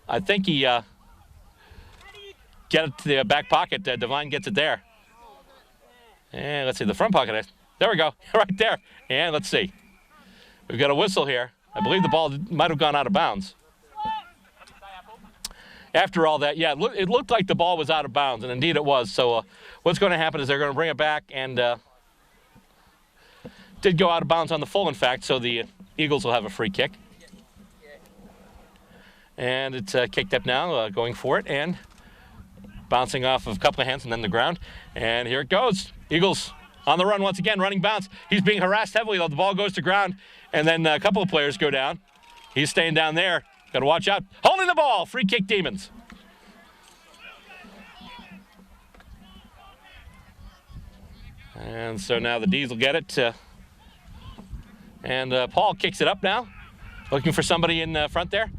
I think he get it to the back pocket. Devine gets it there. And let's see, the front pocket. There we go, right there. And let's see. We've got a whistle here. I believe the ball might have gone out of bounds. After all that, yeah, it looked like the ball was out of bounds, and indeed it was. So what's going to happen is they're going to bring it back, and did go out of bounds on the full, in fact, so the Eagles will have a free kick. And it's kicked up now, going for it, and bouncing off of a couple of hands and then the ground. And here it goes. Eagles on the run once again, running bounce. He's being harassed heavily, though. The ball goes to ground, and then a couple of players go down. He's staying down there. Got to watch out. Holding the ball. Free kick, Demons. And so now the D's will get it. And Paul kicks it up now, looking for somebody in front there.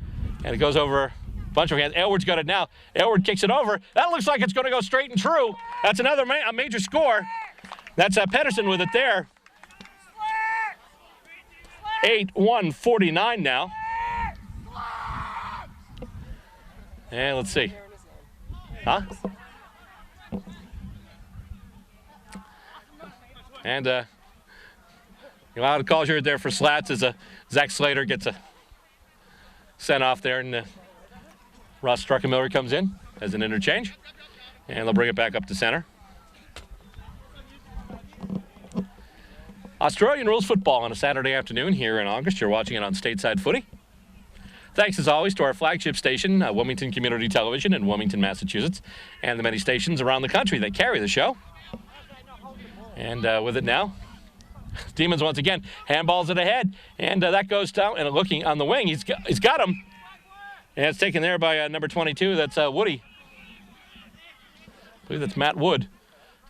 And it goes over a bunch of hands. Aylward's got it now. Aylward kicks it over. That looks like it's going to go straight and true. That's another a major score. That's Pedersen with it there. 8-1-49 now. And let's see. Huh? And a lot of calls here there for slats as Zach Slater gets a sent off there, and Ross Struckenmiller comes in as an interchange, and they'll bring it back up to center. Australian Rules Football on a Saturday afternoon here in August. You're watching it on Stateside Footy. Thanks, as always, to our flagship station, Wilmington Community Television in Wilmington, Massachusetts, and the many stations around the country that carry the show. And with it now, Demons once again, handballs it ahead, and that goes down, and looking on the wing, he's got him. And it's taken there by number 22, that's Woody. I believe that's Matt Wood.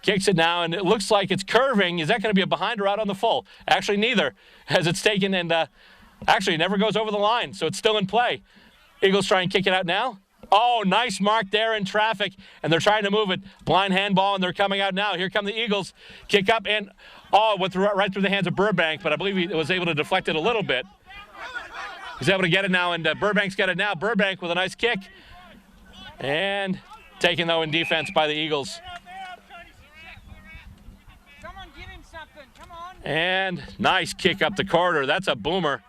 Kicks it now, and it looks like it's curving. Is that going to be a behind or out on the full? Actually, neither, as it's taken, and actually it never goes over the line, so it's still in play. Eagles try and kick it out now. Oh, nice mark there in traffic, and they're trying to move it. Blind handball, and they're coming out now. Here come the Eagles. Kick up, and went right through the hands of Burbank, but I believe he was able to deflect it a little bit. He's able to get it now, and Burbank's got it now. Burbank with a nice kick. And taken, though, in defense by the Eagles. Come on, give him something. Come on. And nice kick up the corridor. That's a boomer.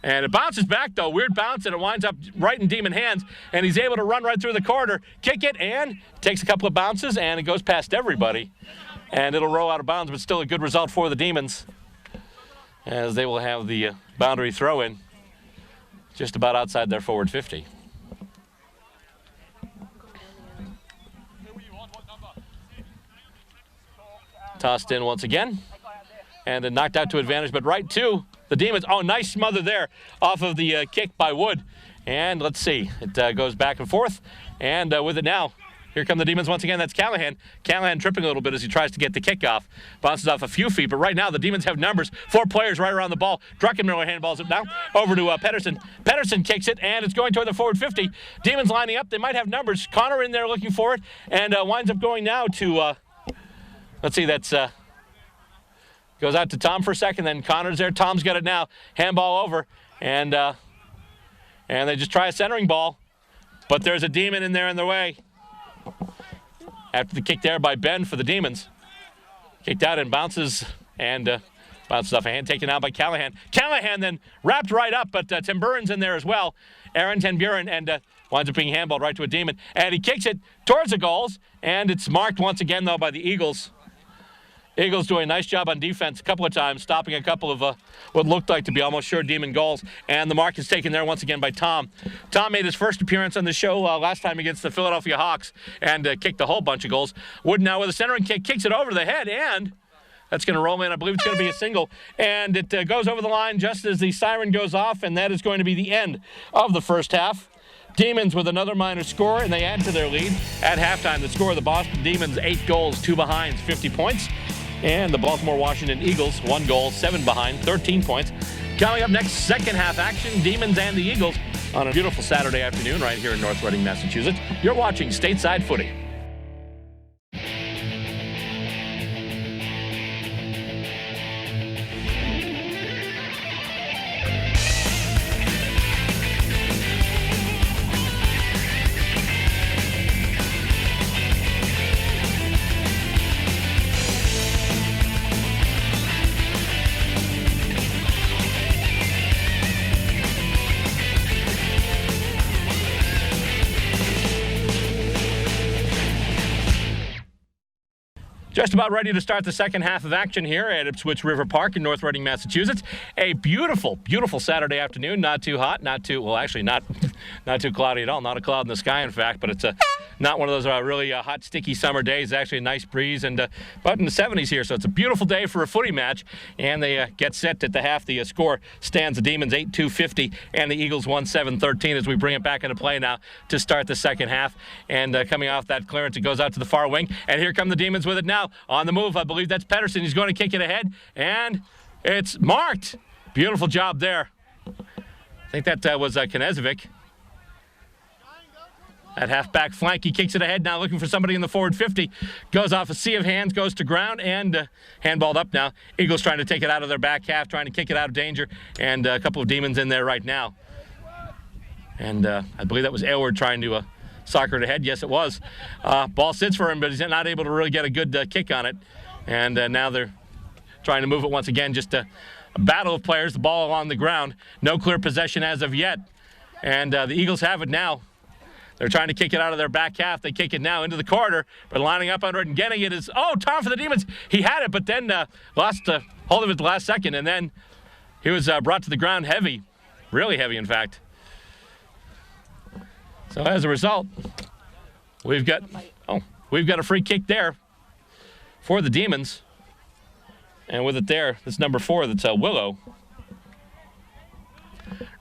And it bounces back, though. Weird bounce, and it winds up right in Demon hands. And he's able to run right through the corridor, kick it, and takes a couple of bounces, and it goes past everybody. And it'll roll out of bounds, but still a good result for the Demons, as they will have the boundary throw-in just about outside their forward 50. Tossed in once again, and then knocked out to advantage, but right to the Demons. Oh, nice smother there off of the kick by Wood. And let's see, it goes back and forth, and with it now, Here come the Demons once again. That's Callahan. Callahan tripping a little bit as he tries to get the kickoff. Bounces off a few feet, but right now the Demons have numbers. 4 players right around the ball. Druckenmiller handballs it now over to Pedersen. Pedersen kicks it, and it's going toward the forward 50. Demons lining up. They might have numbers. Connor in there looking for it, and winds up going now to, let's see, that's, goes out to Tom for a second, then Connor's there. Tom's got it now. Handball over, and they just try a centering ball, but there's a Demon in there in their way. After the kick there by Ben for the Demons. Kicked out and bounces off a hand, taken out by Callahan. Callahan then wrapped right up, but Tim Burns in there as well. Aaron Ten Buren, and winds up being handballed right to a Demon. And he kicks it towards the goals, and it's marked once again, though, by the Eagles. Eagles doing a nice job on defense a couple of times, stopping a couple of what looked like to be almost sure Demon goals. And the mark is taken there once again by Tom. Tom made his first appearance on the show last time against the Philadelphia Hawks and kicked a whole bunch of goals. Wood now with a centering kick, kicks it over the head, and that's going to roll in. I believe it's going to be a single. And it goes over the line just as the siren goes off, and that is going to be the end of the first half. Demons with another minor score, and they add to their lead. At halftime, the score of the Boston Demons, 8 goals, 2 behinds, 50 points. And the Baltimore-Washington Eagles, 1 goal, 7 behind, 13 points. Coming up next, second half action, Demons and the Eagles on a beautiful Saturday afternoon right here in North Reading, Massachusetts. You're watching Stateside Footy. Just about ready to start the second half of action here at Ipswich River Park in North Reading, Massachusetts. A beautiful, beautiful Saturday afternoon. Not too hot, not too cloudy at all. Not a cloud in the sky, in fact, but it's not one of those really hot, sticky summer days. Actually a nice breeze and about in the 70s here. So it's a beautiful day for a footy match. And they get set at the half. The score stands the Demons 8-2-50 and the Eagles 1-7-13 as we bring it back into play now to start the second half. And coming off that clearance, it goes out to the far wing. And here come the Demons with it now. On the move, I believe that's Pedersen. He's going to kick it ahead, and it's marked. Beautiful job there. I think that was Knezovic. At halfback flank, he kicks it ahead now, looking for somebody in the forward 50. Goes off a sea of hands, goes to ground, and handballed up now. Eagles trying to take it out of their back half, trying to kick it out of danger, and a couple of Demons in there right now. And I believe that was Aylward trying to soccer it ahead. Yes, it was. Ball sits for him, but he's not able to really get a good kick on it. And now they're trying to move it once again. Just a battle of players, the ball along the ground. No clear possession as of yet. And the Eagles have it now. They're trying to kick it out of their back half. They kick it now into the corner, but lining up under it and getting it is, Tom for the Demons. He had it, but then lost hold of it at the last second, and then he was brought to the ground heavy, really heavy, in fact. So as a result, we've got a free kick there for the Demons. And with it there, that's number 4, that's Willow.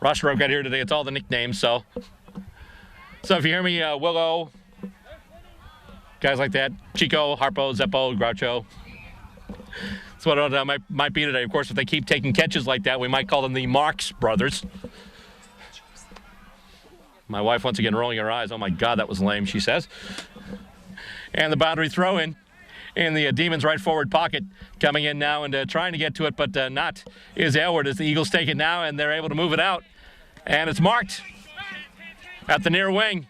Roster I've got here today, it's all the nicknames, so if you hear me, Willow, guys like that, Chico, Harpo, Zeppo, Groucho. That's what it might be today. Of course, if they keep taking catches like that, we might call them the Marx brothers. My wife once again rolling her eyes. Oh my God, that was lame, she says. And the boundary throw in the Demons' right forward pocket. Coming in now and trying to get to it, but not is Aylward as the Eagles take it now and they're able to move it out. And it's marked at the near wing.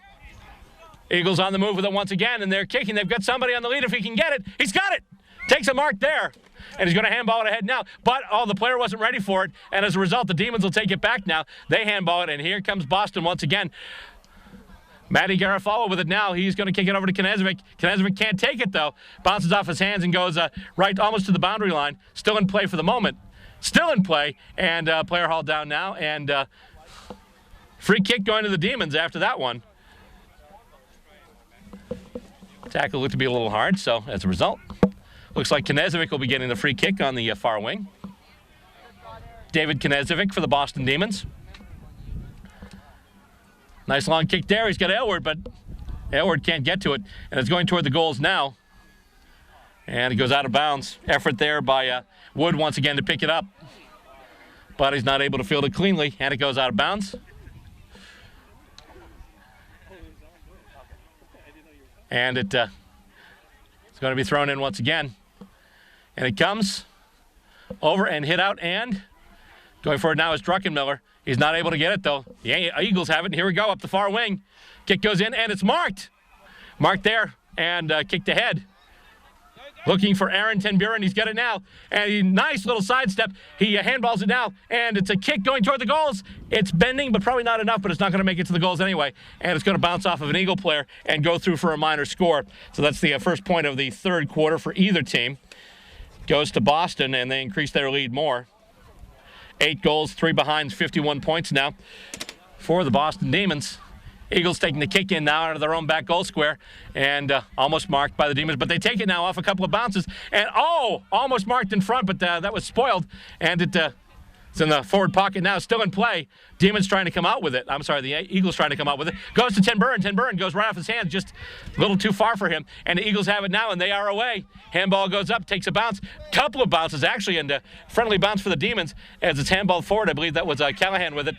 Eagles on the move with it once again, and they're kicking. They've got somebody on the lead if he can get it. He's got it. Takes a mark there. And he's going to handball it ahead now. But, the player wasn't ready for it. And as a result, the Demons will take it back now. They handball it, and here comes Boston once again. Matty Garofalo with it now. He's going to kick it over to Knezovic. Knezovic can't take it, though. Bounces off his hands and goes right almost to the boundary line. Still in play for the moment. Still in play. And player hauled down now. And free kick going to the Demons after that one. Tackle looked to be a little hard, so as a result, looks like Knezovic will be getting the free kick on the far wing. David Knezovic for the Boston Demons. Nice long kick there. He's got Aylward, but Elward can't get to it, and it's going toward the goals now. And it goes out of bounds. Effort there by Wood once again to pick it up. But he's not able to field it cleanly, and it goes out of bounds. And it's going to be thrown in once again. And it comes over and hit out, and going for it now is Druckenmiller. He's not able to get it, though. The Eagles have it, and here we go up the far wing. Kick goes in, and it's marked. Marked there, and kicked ahead. Looking for Aaron Ten Buren. He's got it now. And a nice little sidestep. He handballs it now, and it's a kick going toward the goals. It's bending, but probably not enough, but it's not going to make it to the goals anyway. And it's going to bounce off of an Eagle player and go through for a minor score. So that's the first point of the third quarter for either team. Goes to Boston, and they increase their lead more. 8 goals, 3 behinds, 51 points now for the Boston Demons. Eagles taking the kick in now out of their own back goal square, and almost marked by the Demons, but they take it now off a couple of bounces, and almost marked in front, but that was spoiled, and it's in the forward pocket now, still in play. Demons trying to come out with it. I'm sorry, the Eagles trying to come out with it. Goes to Ten Buren. Ten Buren goes right off his hands, just a little too far for him, and the Eagles have it now, and they are away. Handball goes up, takes a bounce, couple of bounces actually, and a friendly bounce for the Demons as it's handballed forward. I believe that was Callahan with it.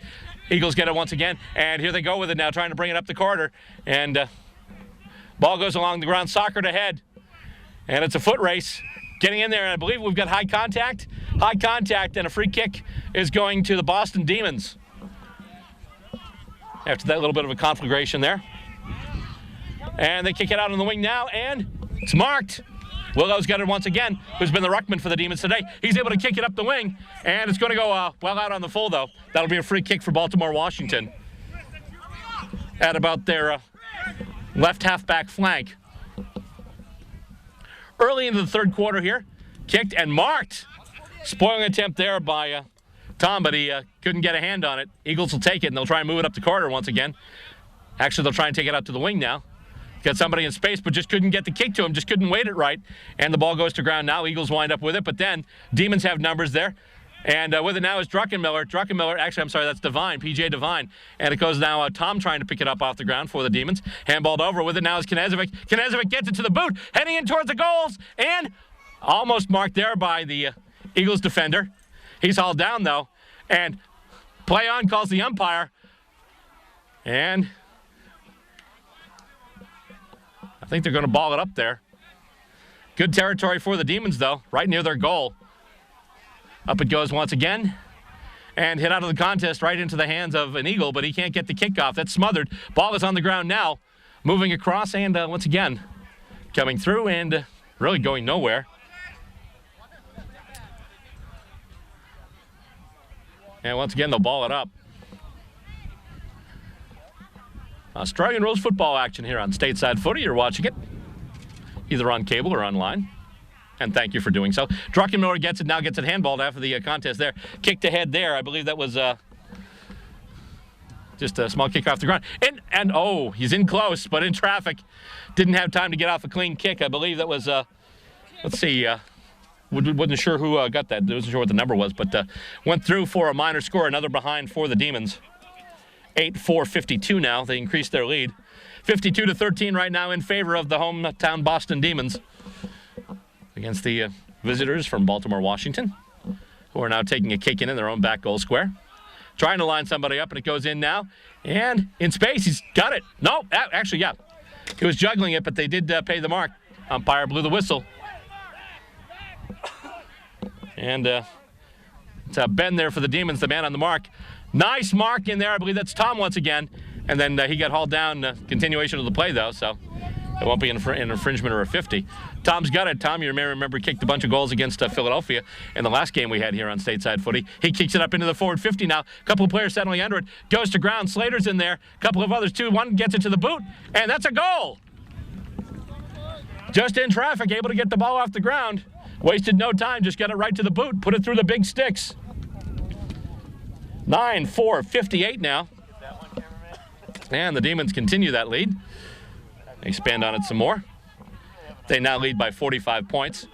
Eagles get it once again, and here they go with it now, trying to bring it up the corridor. And ball goes along the ground, soccer ahead, and it's a foot race. Getting in there, and I believe we've got high contact, and a free kick is going to the Boston Demons. After that little bit of a conflagration there. And they kick it out on the wing now, and it's marked. Willow's got it once again, who's been the ruckman for the Demons today. He's able to kick it up the wing, and it's going to go well out on the full, though. That'll be a free kick for Baltimore-Washington at about their left half-back flank. Early into the third quarter here, kicked and marked. Spoiling attempt there by Tom, but he couldn't get a hand on it. Eagles will take it, and they'll try and move it up the corridor once again. Actually, they'll try and take it out to the wing now. Got somebody in space, but just couldn't get the kick to him, just couldn't weight it right. And the ball goes to ground now. Eagles wind up with it, but then Demons have numbers there. And with it now is Druckenmiller. Actually, I'm sorry, that's Devine, P.J. Devine. And it goes now Tom trying to pick it up off the ground for the Demons. Handballed over. With it now is Knezevic. Knezevic gets it to the boot, heading in towards the goals, and almost marked there by the Eagles defender. He's hauled down, though. And play on calls the umpire. And I think they're going to ball it up there. Good territory for the Demons, though, right near their goal. Up it goes once again, and hit out of the contest right into the hands of an Eagle, but he can't get the kickoff. That's smothered. Ball is on the ground now, moving across, and once again, coming through and really going nowhere. And once again, they'll ball it up. Australian Rules Football action here on Stateside Footy. You're watching it either on cable or online. And thank you for doing so. Druckenmiller gets it, now gets it handballed after the contest there. Kicked ahead there. I believe that was just a small kick off the ground. And he's in close, but in traffic. Didn't have time to get off a clean kick. I believe that was, let's see, wasn't sure who got that. Wasn't sure what the number was, but went through for a minor score. Another behind for the Demons. 8-4-52 now. They increased their lead. 52-13 right now in favor of the hometown Boston Demons against the visitors from Baltimore-Washington, who are now taking a kick in their own back goal square. Trying to line somebody up, and it goes in now. And in space, he's got it. No, actually, yeah. He was juggling it, but they did pay the mark. Umpire blew the whistle. And it's a bend there for the Demons, the man on the mark. Nice mark in there. I believe that's Tom once again. And then he got hauled down, continuation of the play, though, so it won't be an infringement or a 50. Tom's got it. Tom, you may remember, kicked a bunch of goals against Philadelphia in the last game we had here on Stateside Footy. He kicks it up into the forward 50 now. A couple of players settling under it. Goes to ground. Slater's in there. A couple of others, too. One gets it to the boot, and that's a goal. Just in traffic, able to get the ball off the ground. Wasted no time, just got it right to the boot. Put it through the big sticks. 9-4-58 now. And the Demons continue that lead. They expand on it some more. They now lead by 45 points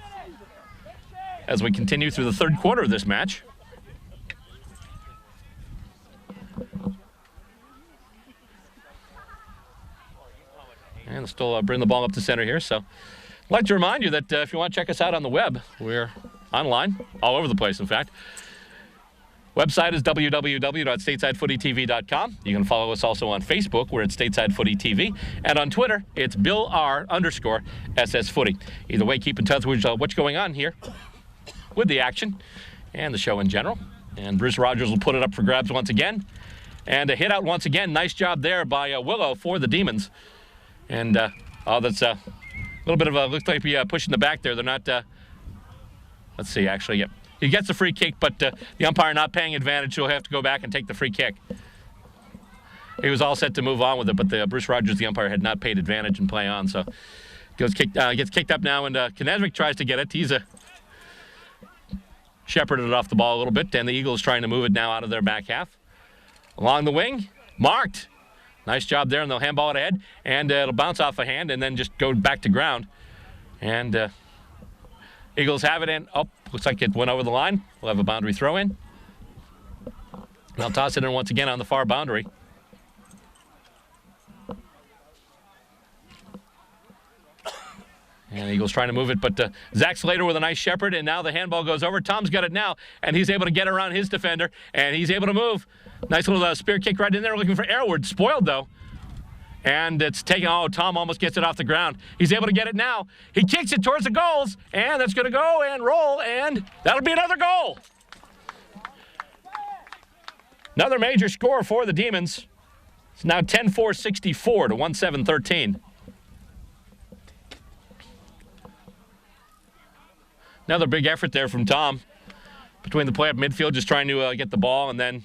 as we continue through the third quarter of this match. And still bring the ball up to center here. So I'd like to remind you that if you want to check us out on the web, we're online, all over the place, in fact. Website is www.statesidefootytv.com. You can follow us also on Facebook. We're at Stateside Footy TV. And on Twitter, it's BillR_SS Footy. Either way, keep in touch with what's going on here with the action and the show in general. And Bruce Rogers will put it up for grabs once again. And a hit out once again. Nice job there by Willow for the Demons. And, that's a little bit of a, looks like pushing the back there. They're not, let's see, actually, yep. He gets the free kick, but the umpire not paying advantage, so he'll have to go back and take the free kick. He was all set to move on with it, but Bruce Rogers, the umpire, had not paid advantage and play on. So gets kicked up now, and Knežević tries to get it. He's shepherded it off the ball a little bit, and the Eagles trying to move it now out of their back half. Along the wing, marked. Nice job there, and they'll handball it ahead, and it'll bounce off a hand and then just go back to ground. And Eagles have it in. Oh, looks like it went over the line. We'll have a boundary throw in. They'll toss it in once again on the far boundary. And the Eagles trying to move it, but Zach Slater with a nice shepherd, and now the handball goes over. Tom's got it now, and he's able to get around his defender, and he's able to move. Nice little spear kick right in there, looking for Airwood. Spoiled, though. And it's taken, Tom almost gets it off the ground. He's able to get it now. He kicks it towards the goals, and that's going to go and roll, and that'll be another goal. Another major score for the Demons. It's now 10-4-64 to 1-7-13. Another big effort there from Tom between the play up midfield, just trying to get the ball, and then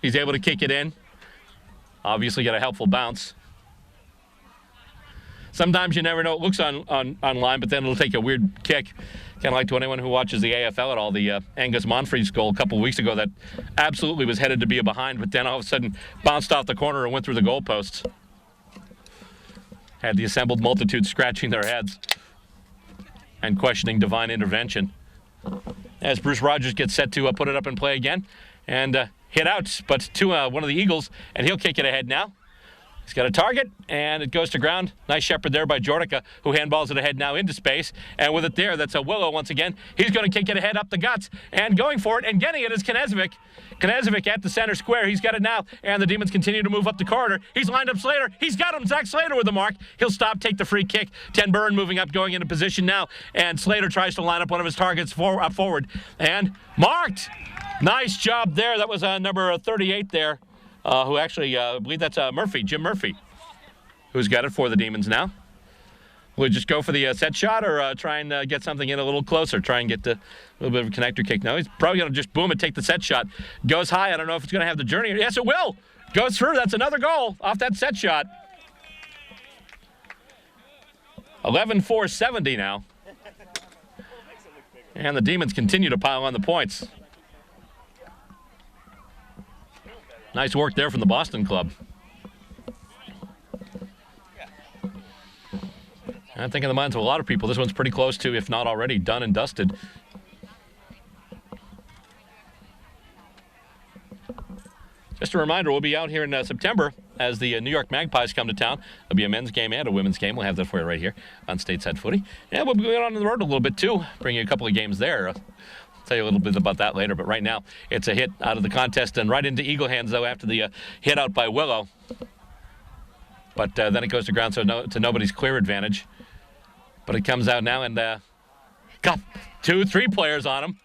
he's able to kick it in. Obviously got a helpful bounce. Sometimes you never know. It looks online, but then it'll take a weird kick. Kind of like to anyone who watches the AFL at all. The Angus Monfries goal a couple of weeks ago that absolutely was headed to be a behind, but then all of a sudden bounced off the corner and went through the goalposts. Had the assembled multitude scratching their heads and questioning divine intervention. As Bruce Rogers gets set to put it up and play again. And hit out, but to one of the Eagles, and he'll kick it ahead now. He's got a target, and it goes to ground. Nice shepherd there by Jordica, who handballs it ahead now into space. And with it there, that's a Willow once again. He's going to kick it ahead up the guts, and going for it, and getting it is Knežević. Knežević at the center square. He's got it now, and the Demons continue to move up the corridor. He's lined up Slater. He's got him. Zach Slater with the mark. He'll stop, take the free kick. Ten Burn moving up, going into position now, and Slater tries to line up one of his targets forward, and marked. Nice job there. That was number 38 there, who actually, I believe that's Murphy, Jim Murphy, who's got it for the Demons now. Will he just go for the set shot or try and get something in a little closer, try and get a little bit of a connector kick? No, he's probably going to just boom and take the set shot. Goes high. I don't know if it's going to have the journey. Yes, it will. Goes through. That's another goal off that set shot. 11-4-70 now. And the Demons continue to pile on the points. Nice work there from the Boston club. I think in the minds of a lot of people, this one's pretty close to, if not already, done and dusted. Just a reminder, we'll be out here in September as the New York Magpies come to town. There'll be a men's game and a women's game. We'll have that for you right here on Stateside Footy. And we'll be going on the road a little bit, too. Bring you a couple of games there. I'll tell you a little bit about that later. But right now, it's a hit out of the contest and right into Eagle hands, though, after the hit out by Willow. But then it goes to ground, so to nobody's clear advantage. But it comes out now and got 2-3 players on him.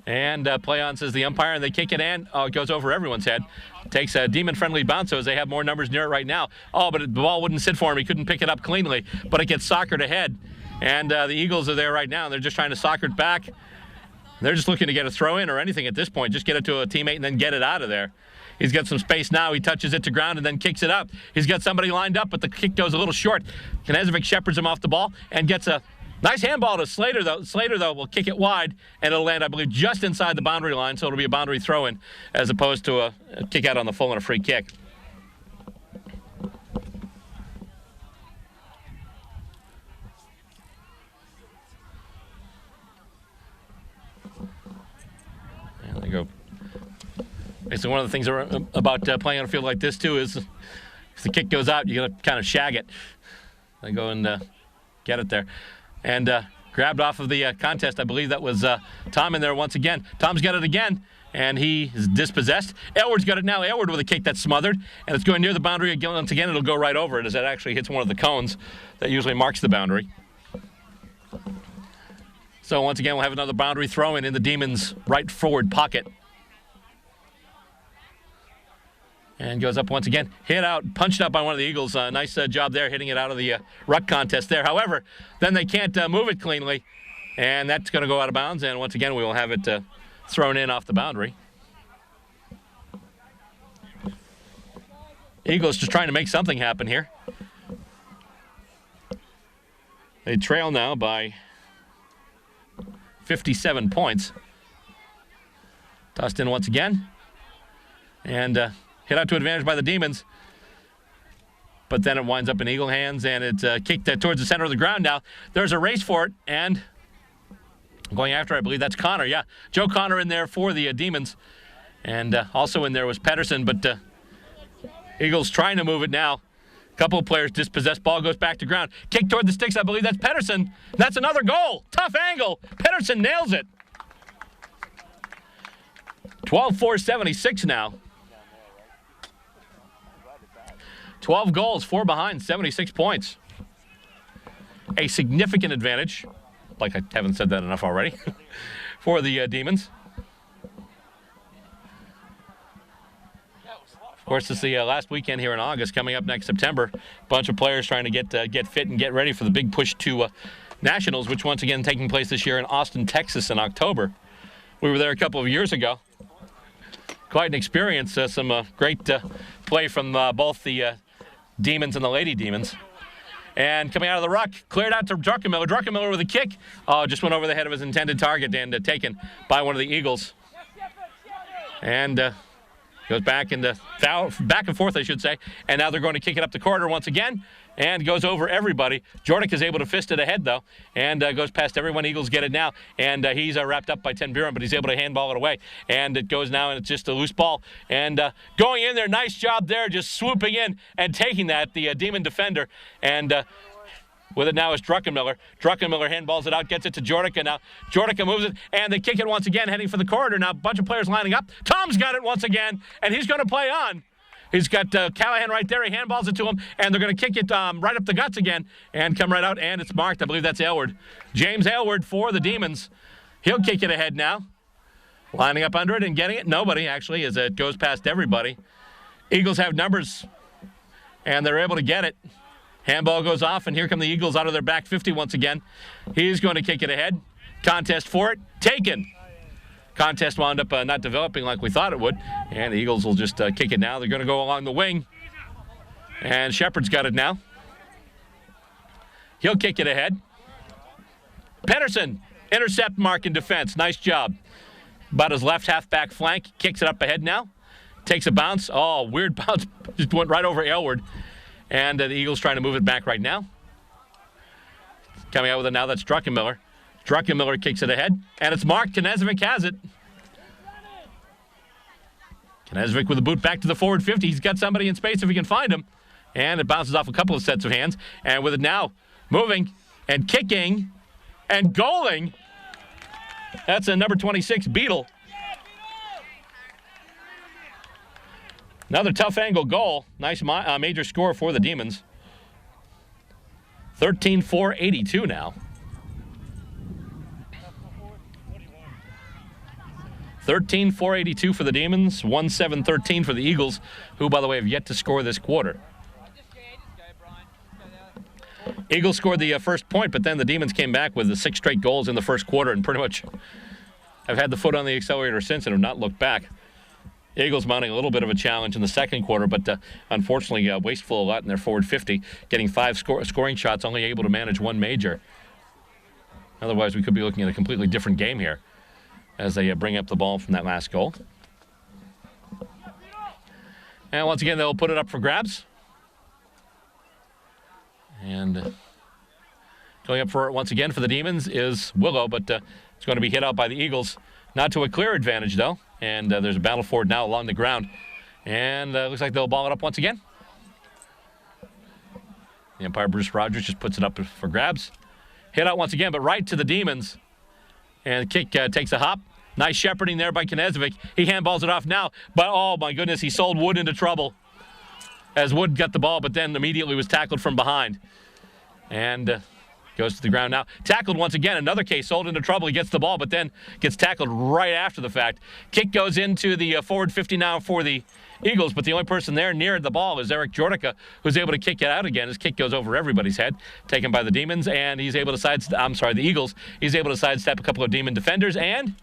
And play on, says the umpire, and they kick it in. Oh, it goes over everyone's head. Takes a demon-friendly bounce, so as they have more numbers near it right now. Oh, but the ball wouldn't sit for him. He couldn't pick it up cleanly, but it gets soccered ahead. And the Eagles are there right now, and they're just trying to soccer it back. They're just looking to get a throw-in or anything at this point. Just get it to a teammate and then get it out of there. He's got some space now. He touches it to ground and then kicks it up. He's got somebody lined up, but the kick goes a little short. Knežević shepherds him off the ball and gets a nice handball to Slater, though. Slater, though, will kick it wide, and it'll land, I believe, just inside the boundary line, so it'll be a boundary throw-in as opposed to a kick out on the full and a free kick. And there you go. Basically, one of the things about playing on a field like this, too, is if the kick goes out, you got to kind of shag it. They go and get it there. And grabbed off of the contest. I believe that was Tom in there once again. Tom's got it again, and he is dispossessed. Aylward's got it now. Aylward with a kick that's smothered, and it's going near the boundary again. Once again, it'll go right over it as it actually hits one of the cones that usually marks the boundary. So once again, we'll have another boundary throw in the Demons' right forward pocket. And goes up once again. Hit out, punched out by one of the Eagles. Nice job there, hitting it out of the ruck contest there. However, then they can't move it cleanly, and that's going to go out of bounds. And once again, we will have it thrown in off the boundary. Eagles just trying to make something happen here. They trail now by 57 points. Tossed in once again. And hit out to advantage by the Demons. But then it winds up in Eagle hands, and it's kicked towards the center of the ground now. There's a race for it, and going after, I believe that's Connor. Yeah, Joe Connor in there for the Demons. And also in there was Pedersen, but Eagles trying to move it now. A couple of players dispossessed. Ball goes back to ground. Kick toward the sticks. I believe that's Pedersen. That's another goal. Tough angle. Pedersen nails it. 12-4-76 now. 12 goals, 4 behind, 76 points. A significant advantage, like I haven't said that enough already, for the Demons. Of course, it's the last weekend here in August. Coming up next September, a bunch of players trying to get fit and get ready for the big push to Nationals, which once again taking place this year in Austin, Texas in October. We were there a couple of years ago. Quite an experience. Some great play from both the Demons and the Lady Demons. And coming out of the ruck, cleared out to Druckenmiller. Druckenmiller with a kick. Oh, just went over the head of his intended target and taken by one of the Eagles. And goes back and back and forth, I should say. And now they're going to kick it up the corridor once again. And goes over everybody. Jordick is able to fist it ahead, though. And goes past everyone. Eagles get it now. And he's wrapped up by Ten Buren, but he's able to handball it away. And it goes now, and it's just a loose ball. And going in there, nice job there, just swooping in and taking that, the Demon defender. And with it now is Druckenmiller. Druckenmiller handballs it out, gets it to Jordick, and now Jordick moves it, and they kick it once again, heading for the corridor. Now a bunch of players lining up. Tom's got it once again, and he's going to play on. He's got Callahan right there. He handballs it to him, and they're going to kick it right up the guts again and come right out, and it's marked. I believe that's Aylward. James Aylward for the Demons. He'll kick it ahead now. Lining up under it and getting it. Nobody, actually, as it goes past everybody. Eagles have numbers, and they're able to get it. Handball goes off, and here come the Eagles out of their back 50 once again. He's going to kick it ahead. Contest for it. Taken. Contest wound up not developing like we thought it would, and the Eagles will just kick it now. They're going to go along the wing, and Shepard's got it now. He'll kick it ahead. Pedersen, intercept, mark, and defense. Nice job. About his left half-back flank, kicks it up ahead now. Takes a bounce. Oh, weird bounce. Just went right over Aylward, and the Eagles trying to move it back right now. Coming out with it now, that's Druckenmiller. Druckenmiller kicks it ahead, and it's marked. Knezevic has it. Knezevic with a boot back to the forward 50. He's got somebody in space if he can find him. And it bounces off a couple of sets of hands. And with it now, moving and kicking and goaling. That's a number 26, Beetle. Another tough angle goal. Nice major score for the Demons. 13-4-82 now. 13-4-82 for the Demons, 1-7-13 for the Eagles, who, by the way, have yet to score this quarter. Eagles scored the first point, but then the Demons came back with the 6 straight goals in the first quarter and pretty much have had the foot on the accelerator since and have not looked back. Eagles mounting a little bit of a challenge in the second quarter, but unfortunately wasteful a lot in their forward 50, getting 5 scoring shots, only able to manage 1 major. Otherwise, we could be looking at a completely different game here as they bring up the ball from that last goal. And once again, they'll put it up for grabs. And going up for it once again for the Demons is Willow, but it's going to be hit out by the Eagles. Not to a clear advantage, though. And there's a battle for it now along the ground. And looks like they'll ball it up once again. The umpire, Bruce Rogers, just puts it up for grabs. Hit out once again, but right to the Demons. And the kick takes a hop. Nice shepherding there by Knezovic. He handballs it off now, but oh my goodness, he sold Wood into trouble. As Wood got the ball, but then immediately was tackled from behind. And goes to the ground now. Tackled once again, another case, sold into trouble. He gets the ball, but then gets tackled right after the fact. Kick goes into the forward 50 now for the Eagles, but the only person there near the ball is Eric Jordica, who's able to kick it out again. His kick goes over everybody's head, taken by the Demons, and he's able to the Eagles. He's able to sidestep a couple of Demon defenders, and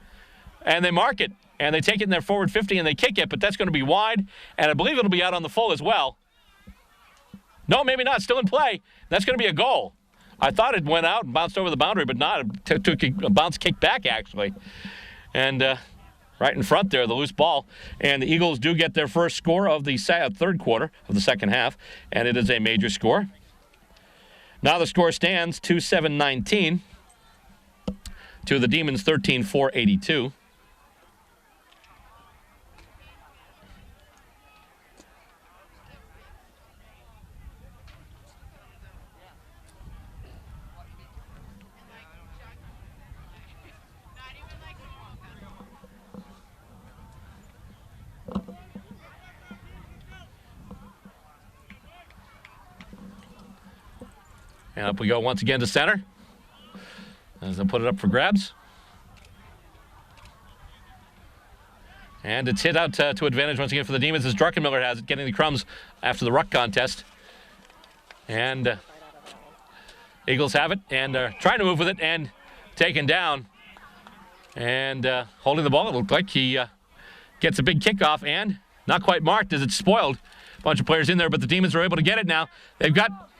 they mark it. And they take it in their forward 50 and they kick it, but that's going to be wide, and I believe it'll be out on the full as well. No, maybe not. Still in play. That's going to be a goal. I thought it went out and bounced over the boundary, but not. It took a bounce kick back, actually. And right in front there, the loose ball. And the Eagles do get their first score of the third quarter of the second half, and it is a major score. Now the score stands 2-7-19 to the Demons 13-4-82. And up we go once again to center. As they'll put it up for grabs. And it's hit out to advantage once again for the Demons as Druckenmiller has it, getting the crumbs after the ruck contest. And Eagles have it and trying to move with it and taken down. And holding the ball, it looked like he gets a big kickoff and not quite marked as it's spoiled. A bunch of players in there, but the Demons are able to get it now. They've got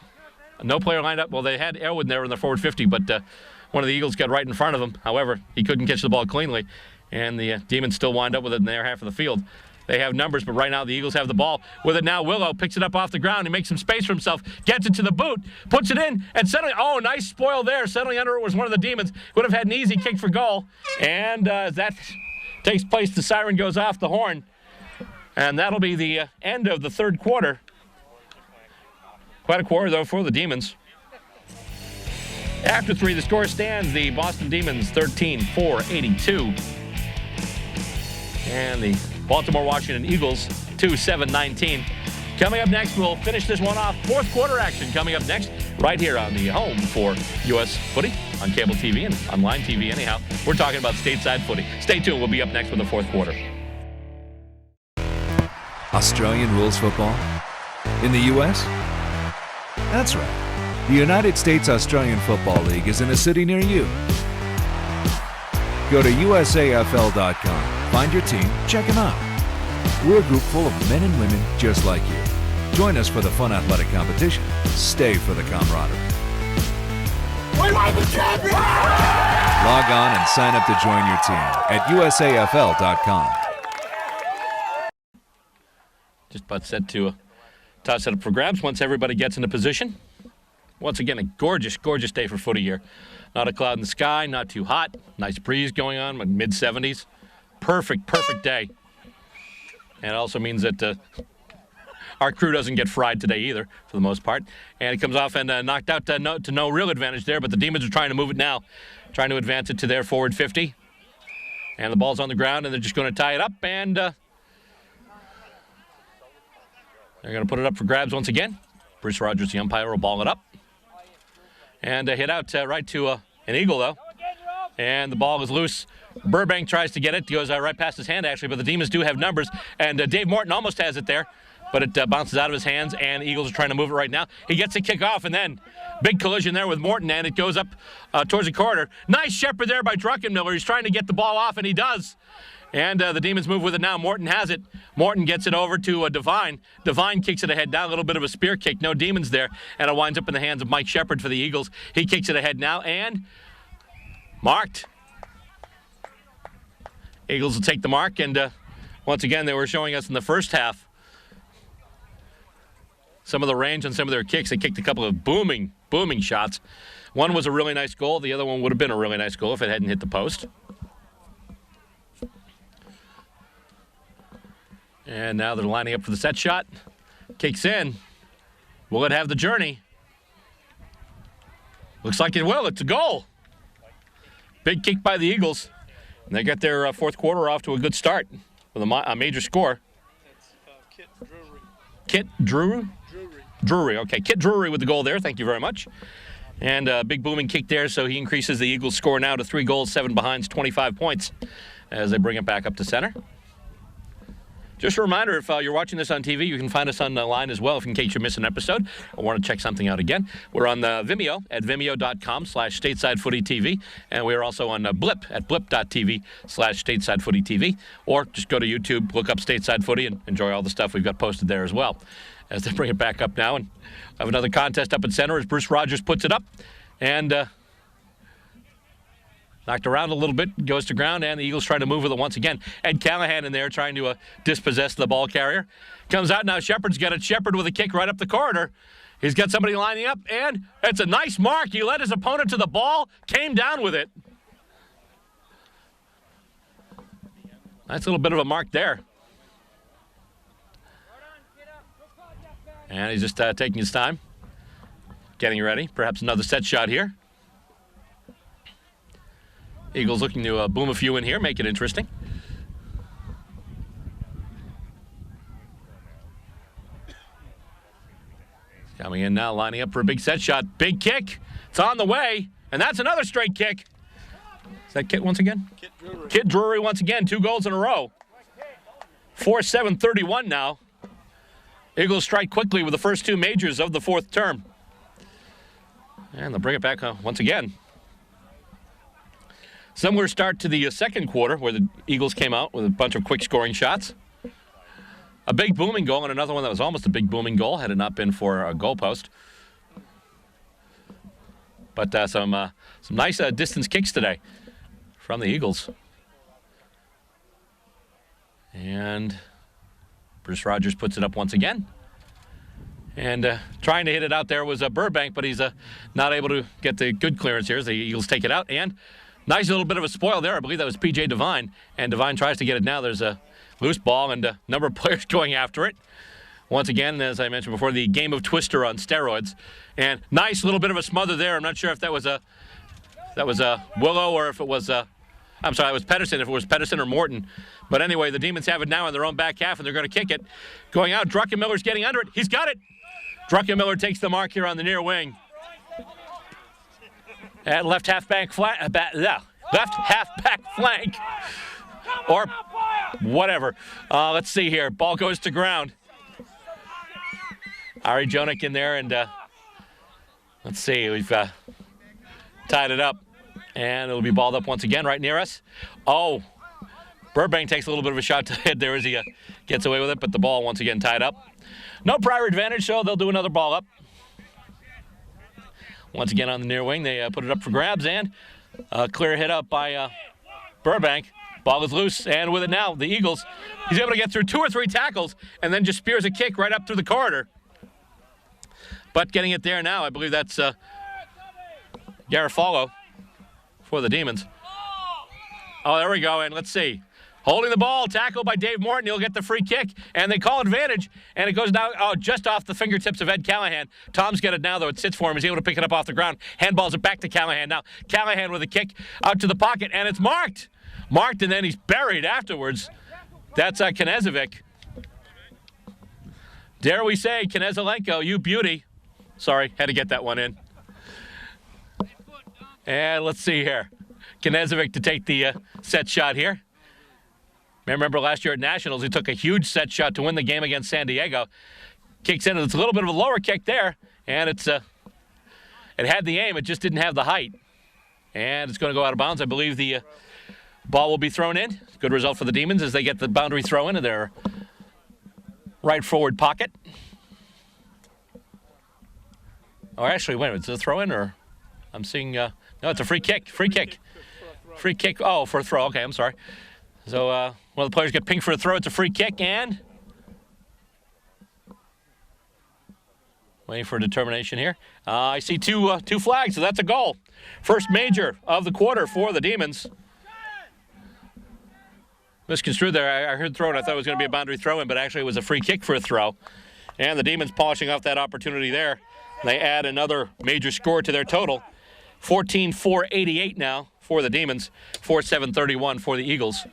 no player lined up. Well, they had Airwood in there in their forward 50, but one of the Eagles got right in front of him. However, he couldn't catch the ball cleanly, and the Demons still wind up with it in their half of the field. They have numbers, but right now the Eagles have the ball. With it now, Willow picks it up off the ground. He makes some space for himself, gets it to the boot, puts it in, and settling. Oh, nice spoil there. Settling under it was one of the Demons. Would have had an easy kick for goal. And as that takes place, the siren goes off the horn. And that'll be the end of the third quarter. Quite a quarter, though, for the Demons. After three, the score stands the Boston Demons 13-4-82. And the Baltimore-Washington Eagles 2-7-19. Coming up next, we'll finish this one off. Fourth quarter action coming up next, right here on the home for U.S. Footy on cable TV and online TV anyhow. We're talking about Stateside Footy. Stay tuned. We'll be up next with the fourth quarter. Australian Rules Football? In the U.S.? That's right. The United States Australian Football League is in a city near you. Go to USAFL.com, find your team, check them out. We're a group full of men and women just like you. Join us for the fun athletic competition. Stay for the camaraderie. We want the champion! Log on and sign up to join your team at USAFL.com. Just about set to toss it up for grabs once everybody gets into position. Once again, a gorgeous, gorgeous day for footy here. Not a cloud in the sky, not too hot. Nice breeze going on, mid-70s. Perfect, perfect day. And it also means that our crew doesn't get fried today either, for the most part. And it comes off and knocked out to no real advantage there, but the Demons are trying to move it now, trying to advance it to their forward 50. And the ball's on the ground, and they're just going to tie it up, and they're going to put it up for grabs once again. Bruce Rogers, the umpire, will ball it up. And hit out right to an Eagle, though. And the ball is loose. Burbank tries to get it. Goes right past his hand, actually, but the Demons do have numbers. And Dave Morton almost has it there, but it bounces out of his hands, and the Eagles are trying to move it right now. He gets a kick off, and then big collision there with Morton, and it goes up towards the corner. Nice shepherd there by Druckenmiller. He's trying to get the ball off, and he does. And the Demons move with it now. Morton has it. Morton gets it over to Devine. Devine kicks it ahead now. A little bit of a spear kick. No Demons there. And it winds up in the hands of Mike Shepard for the Eagles. He kicks it ahead now and marked. Eagles will take the mark. And once again, they were showing us in the first half some of the range on some of their kicks. They kicked a couple of booming shots. One was a really nice goal. The other one would have been a really nice goal if it hadn't hit the post. And now they're lining up for the set shot. Kicks in. Will it have the journey? Looks like it will. It's a goal. Big kick by the Eagles. And they get their fourth quarter off to a good start with a major score. Kit Drury? Drury, okay. Kit Drury with the goal there. Thank you very much. And a big booming kick there, so he increases the Eagles' score now to 3 goals, 7 behinds, 25 points as they bring it back up to center. Just a reminder, if you're watching this on TV, you can find us on the line as well if in case you miss an episode or want to check something out again. We're on Vimeo at vimeo.com/Stateside Footy TV, and we are also on Blip at blip.tv/Stateside Footy TV, or just go to YouTube, look up Stateside Footy, and enjoy all the stuff we've got posted there as well. As they bring it back up now, and have another contest up at center as Bruce Rogers puts it up, and knocked around a little bit, goes to ground, and the Eagles try to move with it once again. Ed Callahan in there trying to dispossess the ball carrier. Comes out now, Shepard's got it. Shepard with a kick right up the corridor. He's got somebody lining up, and it's a nice mark. He led his opponent to the ball, came down with it. Nice little bit of a mark there. And he's just taking his time, getting ready. Perhaps another set shot here. Eagles looking to boom a few in here, make it interesting. Coming in now, lining up for a big set shot. Big kick. It's on the way, and that's another straight kick. Is that Kit once again? Kit Drury once again, 2 goals in a row. 4-7-31 now. Eagles strike quickly with the first 2 majors of the 4th term. And they'll bring it back once again. Similar start to the second quarter where the Eagles came out with a bunch of quick scoring shots. A big booming goal and another one that was almost a big booming goal had it not been for a goalpost. But some nice distance kicks today from the Eagles. And Bruce Rogers puts it up once again. And trying to hit it out there was Burbank, but he's not able to get the good clearance here as the Eagles take it out. And nice little bit of a spoil there. I believe that was P.J. Devine. And Devine tries to get it now. There's a loose ball and a number of players going after it. Once again, as I mentioned before, the game of Twister on steroids. And nice little bit of a smother there. I'm not sure if that was Willow or if it was I'm sorry, it was Pedersen, if it was Pedersen or Morton. But anyway, the Demons have it now in their own back half, and they're going to kick it. Going out, Druckenmiller's getting under it. He's got it. Druckenmiller takes the mark here on the near wing. At left half-back flank, or whatever. Let's see here. Ball goes to ground. Ari Jonik in there, and let's see. We've tied it up, and it'll be balled up once again right near us. Oh, Burbank takes a little bit of a shot to head there as he gets away with it, but the ball once again tied up. No prior advantage, so they'll do another ball up. Once again on the near wing, they put it up for grabs, and clear hit up by Burbank. Ball is loose, and with it now, the Eagles, he's able to get through 2 or 3 tackles, and then just spears a kick right up through the corridor. But getting it there now, I believe that's Garofalo for the Demons. Oh, there we go, and let's see. Holding the ball, tackled by Dave Morton. He'll get the free kick, and they call advantage, and it goes down just off the fingertips of Ed Callahan. Tom's got it now, though. It sits for him. He's able to pick it up off the ground. Handballs it back to Callahan. Now, Callahan with a kick out to the pocket, and it's marked. Marked, and then he's buried afterwards. That's Knezovic. Dare we say, Knezelenko, you beauty. Sorry, had to get that one in. And let's see here. Knezovic to take the set shot here. Remember last year at Nationals, he took a huge set shot to win the game against San Diego. Kicks in, it's a little bit of a lower kick there, and it had the aim, it just didn't have the height. And it's going to go out of bounds. I believe the ball will be thrown in. Good result for the Demons as they get the boundary throw into their right forward pocket. Oh, actually, wait a minute, is it a throw in or I'm seeing, no, it's a free kick. Free kick, oh, for a throw, okay, I'm sorry. So one of the players get pinged for a throw. It's a free kick, and waiting for a determination here. I see two flags, so that's a goal. First major of the quarter for the Demons. Misconstrued there. I heard throw, and I thought it was going to be a boundary throw-in, but actually it was a free kick for a throw. And the Demons polishing off that opportunity there. They add another major score to their total. 14-4-88 now for the Demons. 4-7-31 for the Eagles.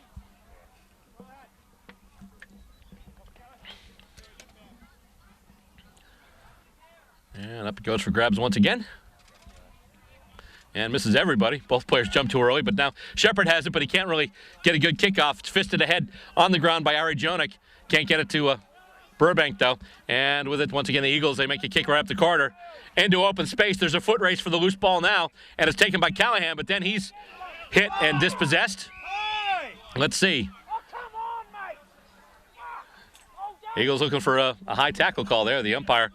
And up it goes for grabs once again. And misses everybody. Both players jump too early, but now Shepard has it, but he can't really get a good kickoff. It's fisted ahead on the ground by Ari Jonik. Can't get it to Burbank, though. And with it, once again, the Eagles, they make a kick right up the corner. Into open space. There's a foot race for the loose ball now, and it's taken by Callahan, but then he's hit and dispossessed. Let's see. Eagles looking for a high tackle call there. The umpire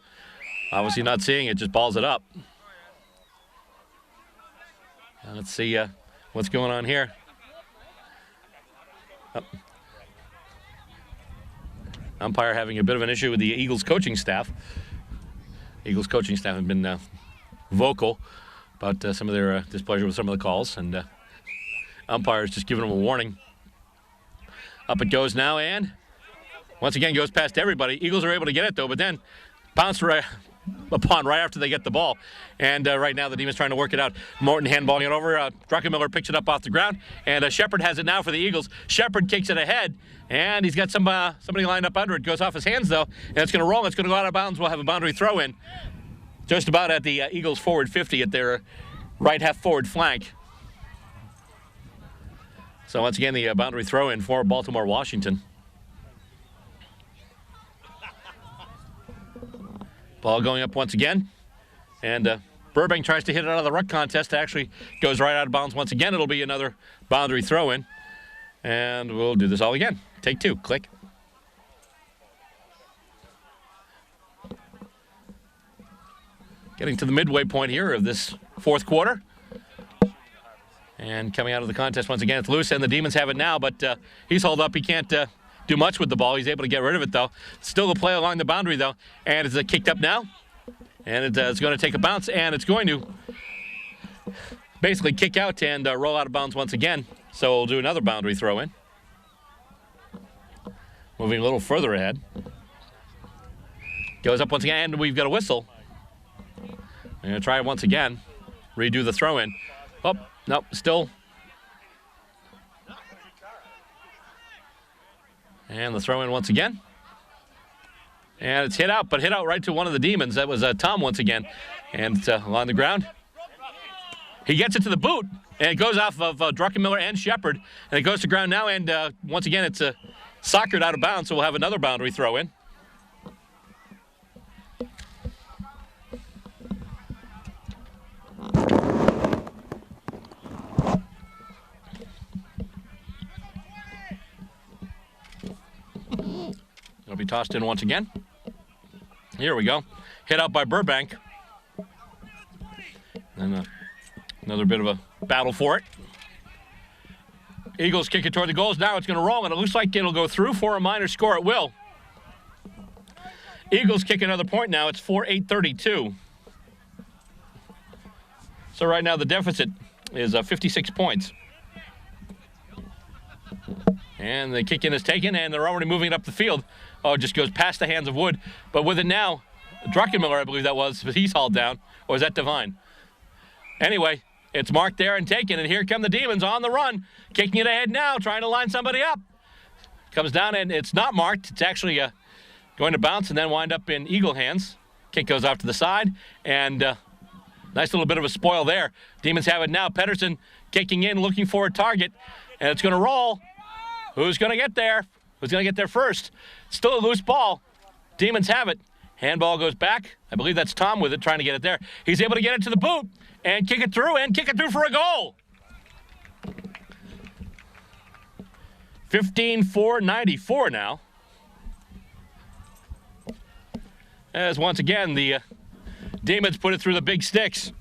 obviously not seeing it, just balls it up. Let's see what's going on here. Oh. Umpire having a bit of an issue with the Eagles coaching staff. Eagles coaching staff have been vocal about some of their displeasure with some of the calls, and umpire's just giving them a warning. Up it goes now, and once again goes past everybody. Eagles are able to get it, though, but then pounced right after they get the ball. And right now the Demons trying to work it out. Morton handballing it over. Druckenmiller picks it up off the ground, and Shepard has it now for the Eagles. Shepard kicks it ahead, and he's got somebody lined up under it. Goes off his hands, though, and it's going to roll. It's going to go out of bounds. We'll have a boundary throw in just about at the Eagles forward 50 at their right half forward flank. So once again, the boundary throw in for Baltimore-Washington. Ball going up once again, and Burbank tries to hit it out of the ruck contest. Actually goes right out of bounds once again. It'll be another boundary throw in, and we'll do this all again. Take two. Click. Getting to the midway point here of this fourth quarter, and coming out of the contest once again. It's loose, and the Demons have it now, but he's hauled up. He can't do much with the ball. He's able to get rid of it, though. Still a play along the boundary, though. And it's kicked up now. And it's going to take a bounce, and it's going to basically kick out and roll out of bounds once again. So we'll do another boundary throw in. Moving a little further ahead. Goes up once again, and we've got a whistle. I'm going to try it once again. Redo the throw in. Oh, no, still. And the throw in once again. And it's hit out, but hit out right to one of the Demons. That was Tom once again. And it's along the ground. He gets it to the boot, and it goes off of Druckenmiller and Shepard. And it goes to ground now, and once again, it's soccered out of bounds, so we'll have another boundary throw in. It'll be tossed in once again. Here we go. Hit out by Burbank. And another bit of a battle for it. Eagles kick it toward the goals. Now it's going to roll, and it looks like it'll go through for a minor score. It will. Eagles kick another point now. It's 4-8-32. So right now the deficit is 56 points. And the kick in is taken, and they're already moving it up the field. Oh, it just goes past the hands of Wood. But with it now, Druckenmiller, I believe that was, but he's hauled down. Or is that Devine? Anyway, it's marked there and taken, and here come the Demons on the run. Kicking it ahead now, trying to line somebody up. Comes down, and it's not marked. It's actually going to bounce and then wind up in Eagle hands. Kick goes off to the side, and nice little bit of a spoil there. Demons have it now. Pedersen kicking in, looking for a target, and it's going to roll. Who's going to get there? Who's going to get there first? Still a loose ball. Demons have it. Handball goes back. I believe that's Tom with it, trying to get it there. He's able to get it to the boot and kick it through for a goal. 15-4-94 now. As once again, the Demons put it through the big sticks.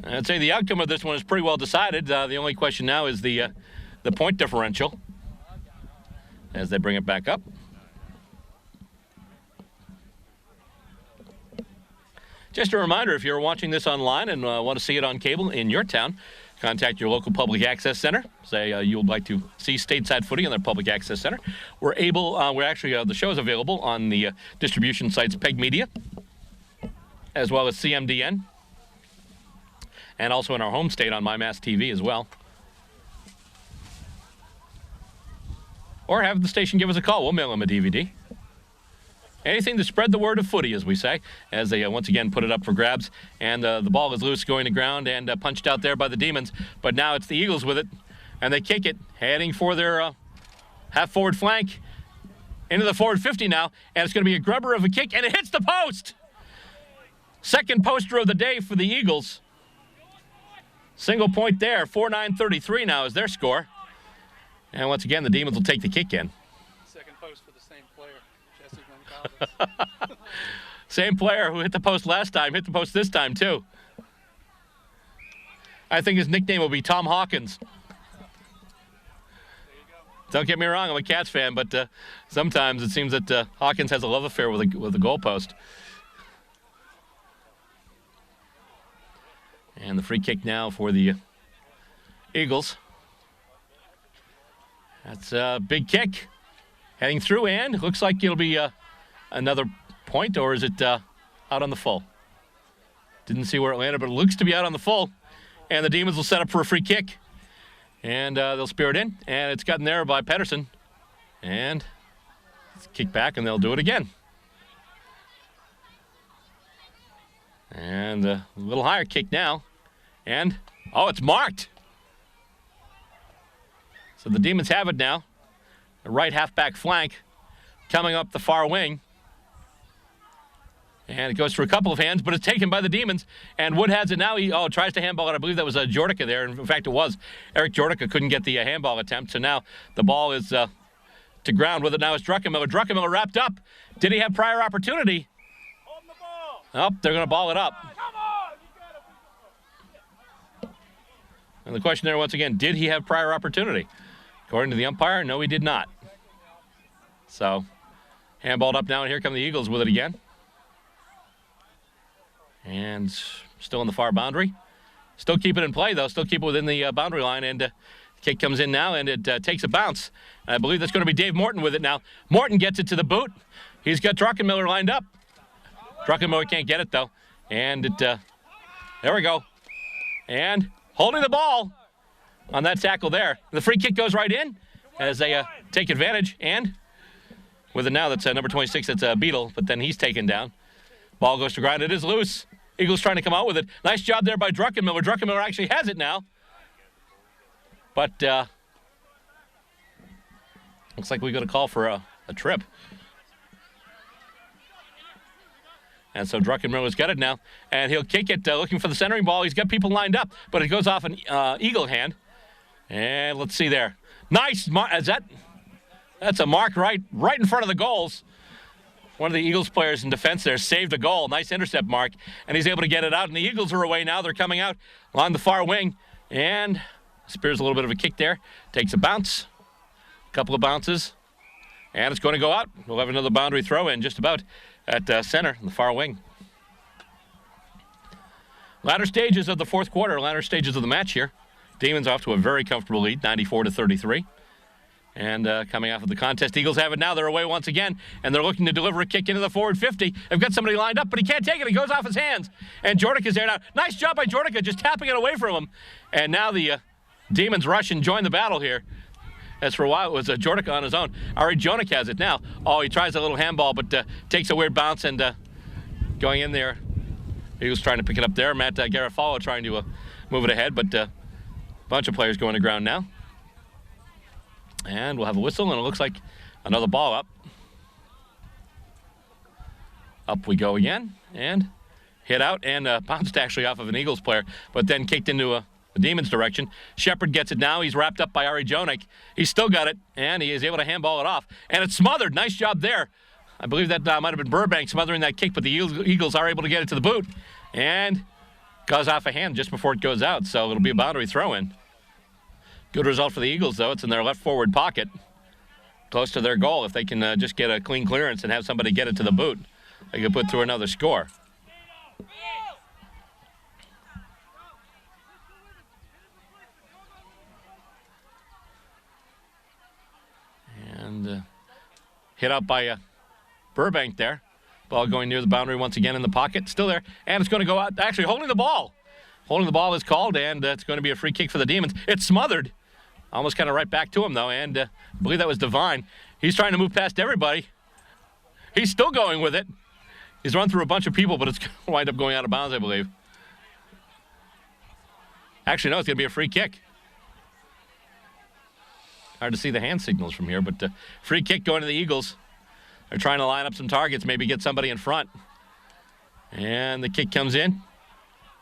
I'd say the outcome of this one is pretty well decided. The only question now is the point differential as they bring it back up. Just a reminder, if you're watching this online and want to see it on cable in your town, contact your local public access center. Say you would like to see Stateside Footy on their public access center. The show is available on the distribution sites Peg Media, as well as CMDN, and also in our home state on MyMass TV as well. Or have the station give us a call. We'll mail them a DVD. Anything to spread the word of footy, as we say, as they once again put it up for grabs. And the ball is loose going to ground and punched out there by the Demons. But now it's the Eagles with it, and they kick it, heading for their half-forward flank into the forward 50 now. And it's going to be a grubber of a kick, and it hits the post! Second poster of the day for the Eagles. Single point there, 4-9-33 now is their score. And once again, the Demons will take the kick in. Second post for the same player, Jesse Goncalves. Same player who hit the post last time, hit the post this time too. I think his nickname will be Tom Hawkins. Don't get me wrong, I'm a Cats fan, but sometimes it seems that Hawkins has a love affair with the goalpost. And the free kick now for the Eagles. That's a big kick. Heading through, and it looks like it'll be another point, or is it out on the full? Didn't see where it landed, but it looks to be out on the full. And the Demons will set up for a free kick. And they'll spear it in, and it's gotten there by Pedersen. And it's kicked back, and they'll do it again. And a little higher kick now. And, oh, it's marked. So the Demons have it now. The right halfback flank coming up the far wing. And it goes through a couple of hands, but it's taken by the Demons. And Wood has it now. He tries to handball it. I believe that was Jordica there. In fact, it was. Eric Jordica couldn't get the handball attempt. So now the ball is to ground with it. Now it's Druckenmiller. Druckenmiller wrapped up. Did he have prior opportunity? Hold the ball. Oh, they're going to ball it up. Come on. You got it. And the question there once again, did he have prior opportunity? According to the umpire, no, he did not. So, handballed up now, and here come the Eagles with it again. And still in the far boundary. Still keep it in play, though. Still keep it within the boundary line. And kick comes in now, and it takes a bounce. And I believe that's going to be Dave Morton with it now. Morton gets it to the boot. He's got Druckenmiller lined up. Druckenmiller can't get it, though. And it, there we go. And holding the ball on that tackle there. The free kick goes right in as they take advantage. And with it now, that's number 26, that's Beetle, but then he's taken down. Ball goes to ground. It is loose. Eagles trying to come out with it. Nice job there by Druckenmiller. Druckenmiller actually has it now. But looks like we got a call for a trip. And so Druckenmiller's got it now. And he'll kick it, looking for the centering ball. He's got people lined up, but it goes off an Eagle hand. And let's see there. Nice mark. That's a mark right in front of the goals. One of the Eagles players in defense there saved a goal. Nice intercept mark. And he's able to get it out. And the Eagles are away now. They're coming out along the far wing. And spears a little bit of a kick there. Takes a bounce. A couple of bounces. And it's going to go out. We'll have another boundary throw in just about at center in the far wing. Latter stages of the fourth quarter. Latter stages of the match here. Demons off to a very comfortable lead, 94-33. And coming off of the contest, Eagles have it now. They're away once again, and they're looking to deliver a kick into the forward 50. They've got somebody lined up, but he can't take it. It goes off his hands. And Jordica's there now. Nice job by Jordica, just tapping it away from him. And now the Demons rush and join the battle here. As for a while, it was Jordica on his own. Ari Jonik has it now. Oh, he tries a little handball, but takes a weird bounce and going in there. He was trying to pick it up there. Matt Garofalo trying to move it ahead, but bunch of players going to ground now. And we'll have a whistle, and it looks like another ball up. Up we go again, and hit out, and bounced actually off of an Eagles player, but then kicked into the Demons' direction. Shepard gets it now. He's wrapped up by Ari Jonik. He's still got it, and he is able to handball it off. And it's smothered. Nice job there. I believe that might have been Burbank smothering that kick, but the Eagles are able to get it to the boot. And goes off a hand just before it goes out, so it'll be a boundary throw-in. Good result for the Eagles, though. It's in their left forward pocket, close to their goal. If they can just get a clean clearance and have somebody get it to the boot, they can put through another score. And hit out by Burbank there. Ball going near the boundary once again in the pocket. Still there. And it's going to go out. Actually, holding the ball. Holding the ball is called, and it's going to be a free kick for the Demons. It's smothered. Almost kind of right back to him, though, and I believe that was Devine. He's trying to move past everybody. He's still going with it. He's run through a bunch of people, but it's going to wind up going out of bounds, I believe. Actually, no, it's going to be a free kick. Hard to see the hand signals from here, but free kick going to the Eagles. They're trying to line up some targets, maybe get somebody in front. And the kick comes in.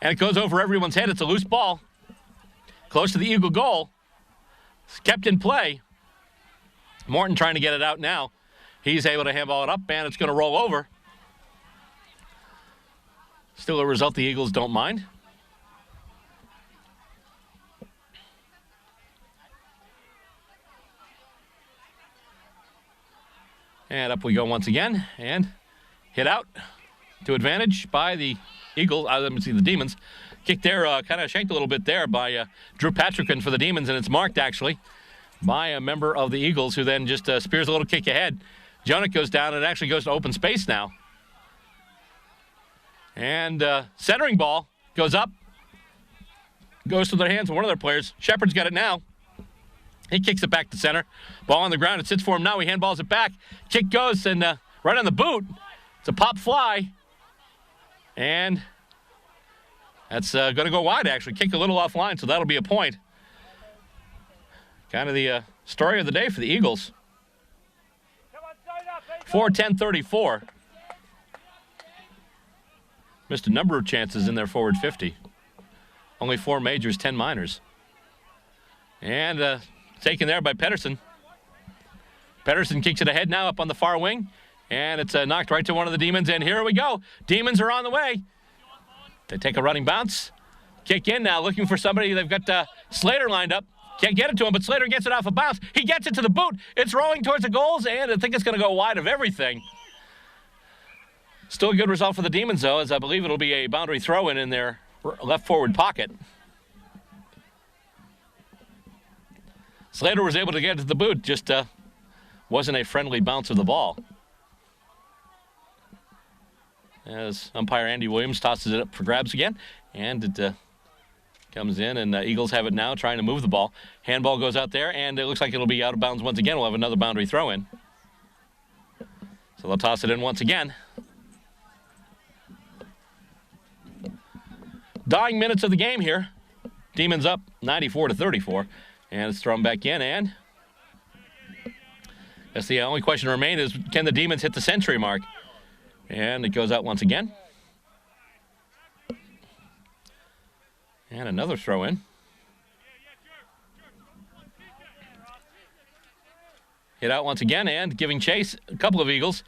And it goes over everyone's head. It's a loose ball. Close to the Eagle goal. It's kept in play. Morton trying to get it out now. He's able to handball it up, and it's going to roll over. Still a result the Eagles don't mind. And up we go once again, and hit out to advantage by the Eagles. Let me see the Demons. Kick there, kind of shanked a little bit there by Drew Patrickson for the Demons, and it's marked actually by a member of the Eagles, who then just spears a little kick ahead. Jonik goes down, and it actually goes to open space now. And centering ball goes up, goes to their hands of one of their players. Shepard's got it now. He kicks it back to center. Ball on the ground. It sits for him now. He handballs it back. Kick goes, and right on the boot. It's a pop fly. And that's going to go wide, actually. Kick a little offline, so that'll be a point. Kind of the story of the day for the Eagles. 4-10-34. Missed a number of chances in their forward 50. Only 4 majors, 10 minors. And taken there by Pedersen. Pedersen kicks it ahead now up on the far wing. And it's knocked right to one of the Demons. And here we go. Demons are on the way. They take a running bounce. Kick in now, looking for somebody. They've got Slater lined up. Can't get it to him, but Slater gets it off a bounce. He gets it to the boot. It's rolling towards the goals, and I think it's going to go wide of everything. Still a good result for the Demons, though, as I believe it'll be a boundary throw-in in their left forward pocket. Slater was able to get it to the boot, just wasn't a friendly bounce of the ball. As umpire Andy Williams tosses it up for grabs again, and it comes in, and Eagles have it now, trying to move the ball. Handball goes out there, and it looks like it'll be out of bounds once again. We'll have another boundary throw-in. So they'll toss it in once again. Dying minutes of the game here. Demons up 94-34, and it's thrown back in, and that's the only question to remain is, can the Demons hit the century mark? And it goes out once again. And another throw in. Hit out once again and giving chase a couple of Eagles.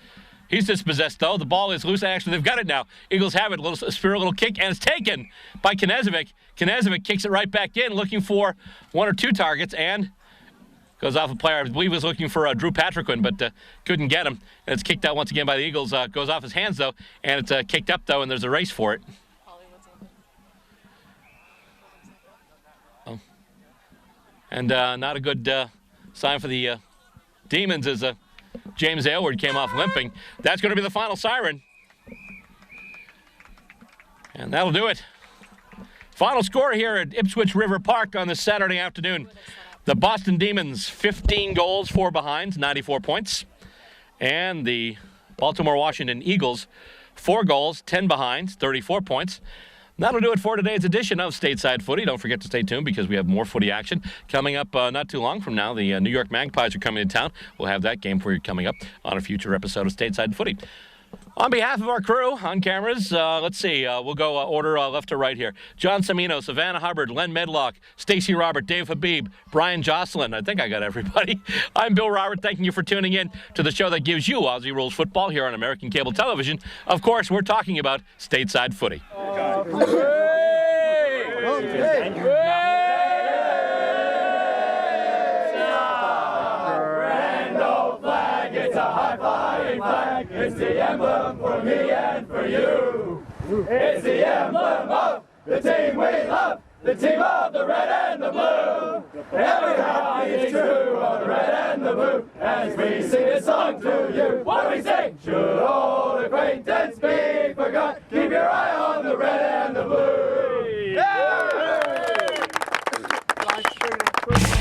He's dispossessed though. The ball is loose. Actually, they've got it now. Eagles have it. A little kick, and it's taken by Knezevic. Knezevic kicks it right back in, looking for 1 or 2 targets, and goes off a player I believe was looking for Drew Patrickson, but couldn't get him. And it's kicked out once again by the Eagles. Goes off his hands though, and it's kicked up though, and there's a race for it. And not a good sign for the Demons as James Aylward came off limping. That's going to be the final siren. And that'll do it. Final score here at Ipswich River Park on this Saturday afternoon. The Boston Demons, 15 goals, 4 behinds, 94 points. And the Baltimore-Washington Eagles, 4 goals, 10 behinds, 34 points. That'll do it for today's edition of Stateside Footy. Don't forget to stay tuned because we have more footy action coming up not too long from now. The New York Magpies are coming to town. We'll have that game for you coming up on a future episode of Stateside Footy. On behalf of our crew on cameras, let's see. We'll go order left to right here. John Semino, Savannah Hubbard, Len Medlock, Stacey Robert, Dave Habib, Brian Jocelyn. I think I got everybody. I'm Bill Robert, thanking you for tuning in to the show that gives you Aussie Rules Football here on American Cable Television. Of course, we're talking about Stateside Footy. It's the emblem for me and for you. It's the emblem of the team we love, the team of the red and the blue. Every heartbeat is true of the red and the blue. As we sing this song to you, what do we sing? Should old acquaintance Football.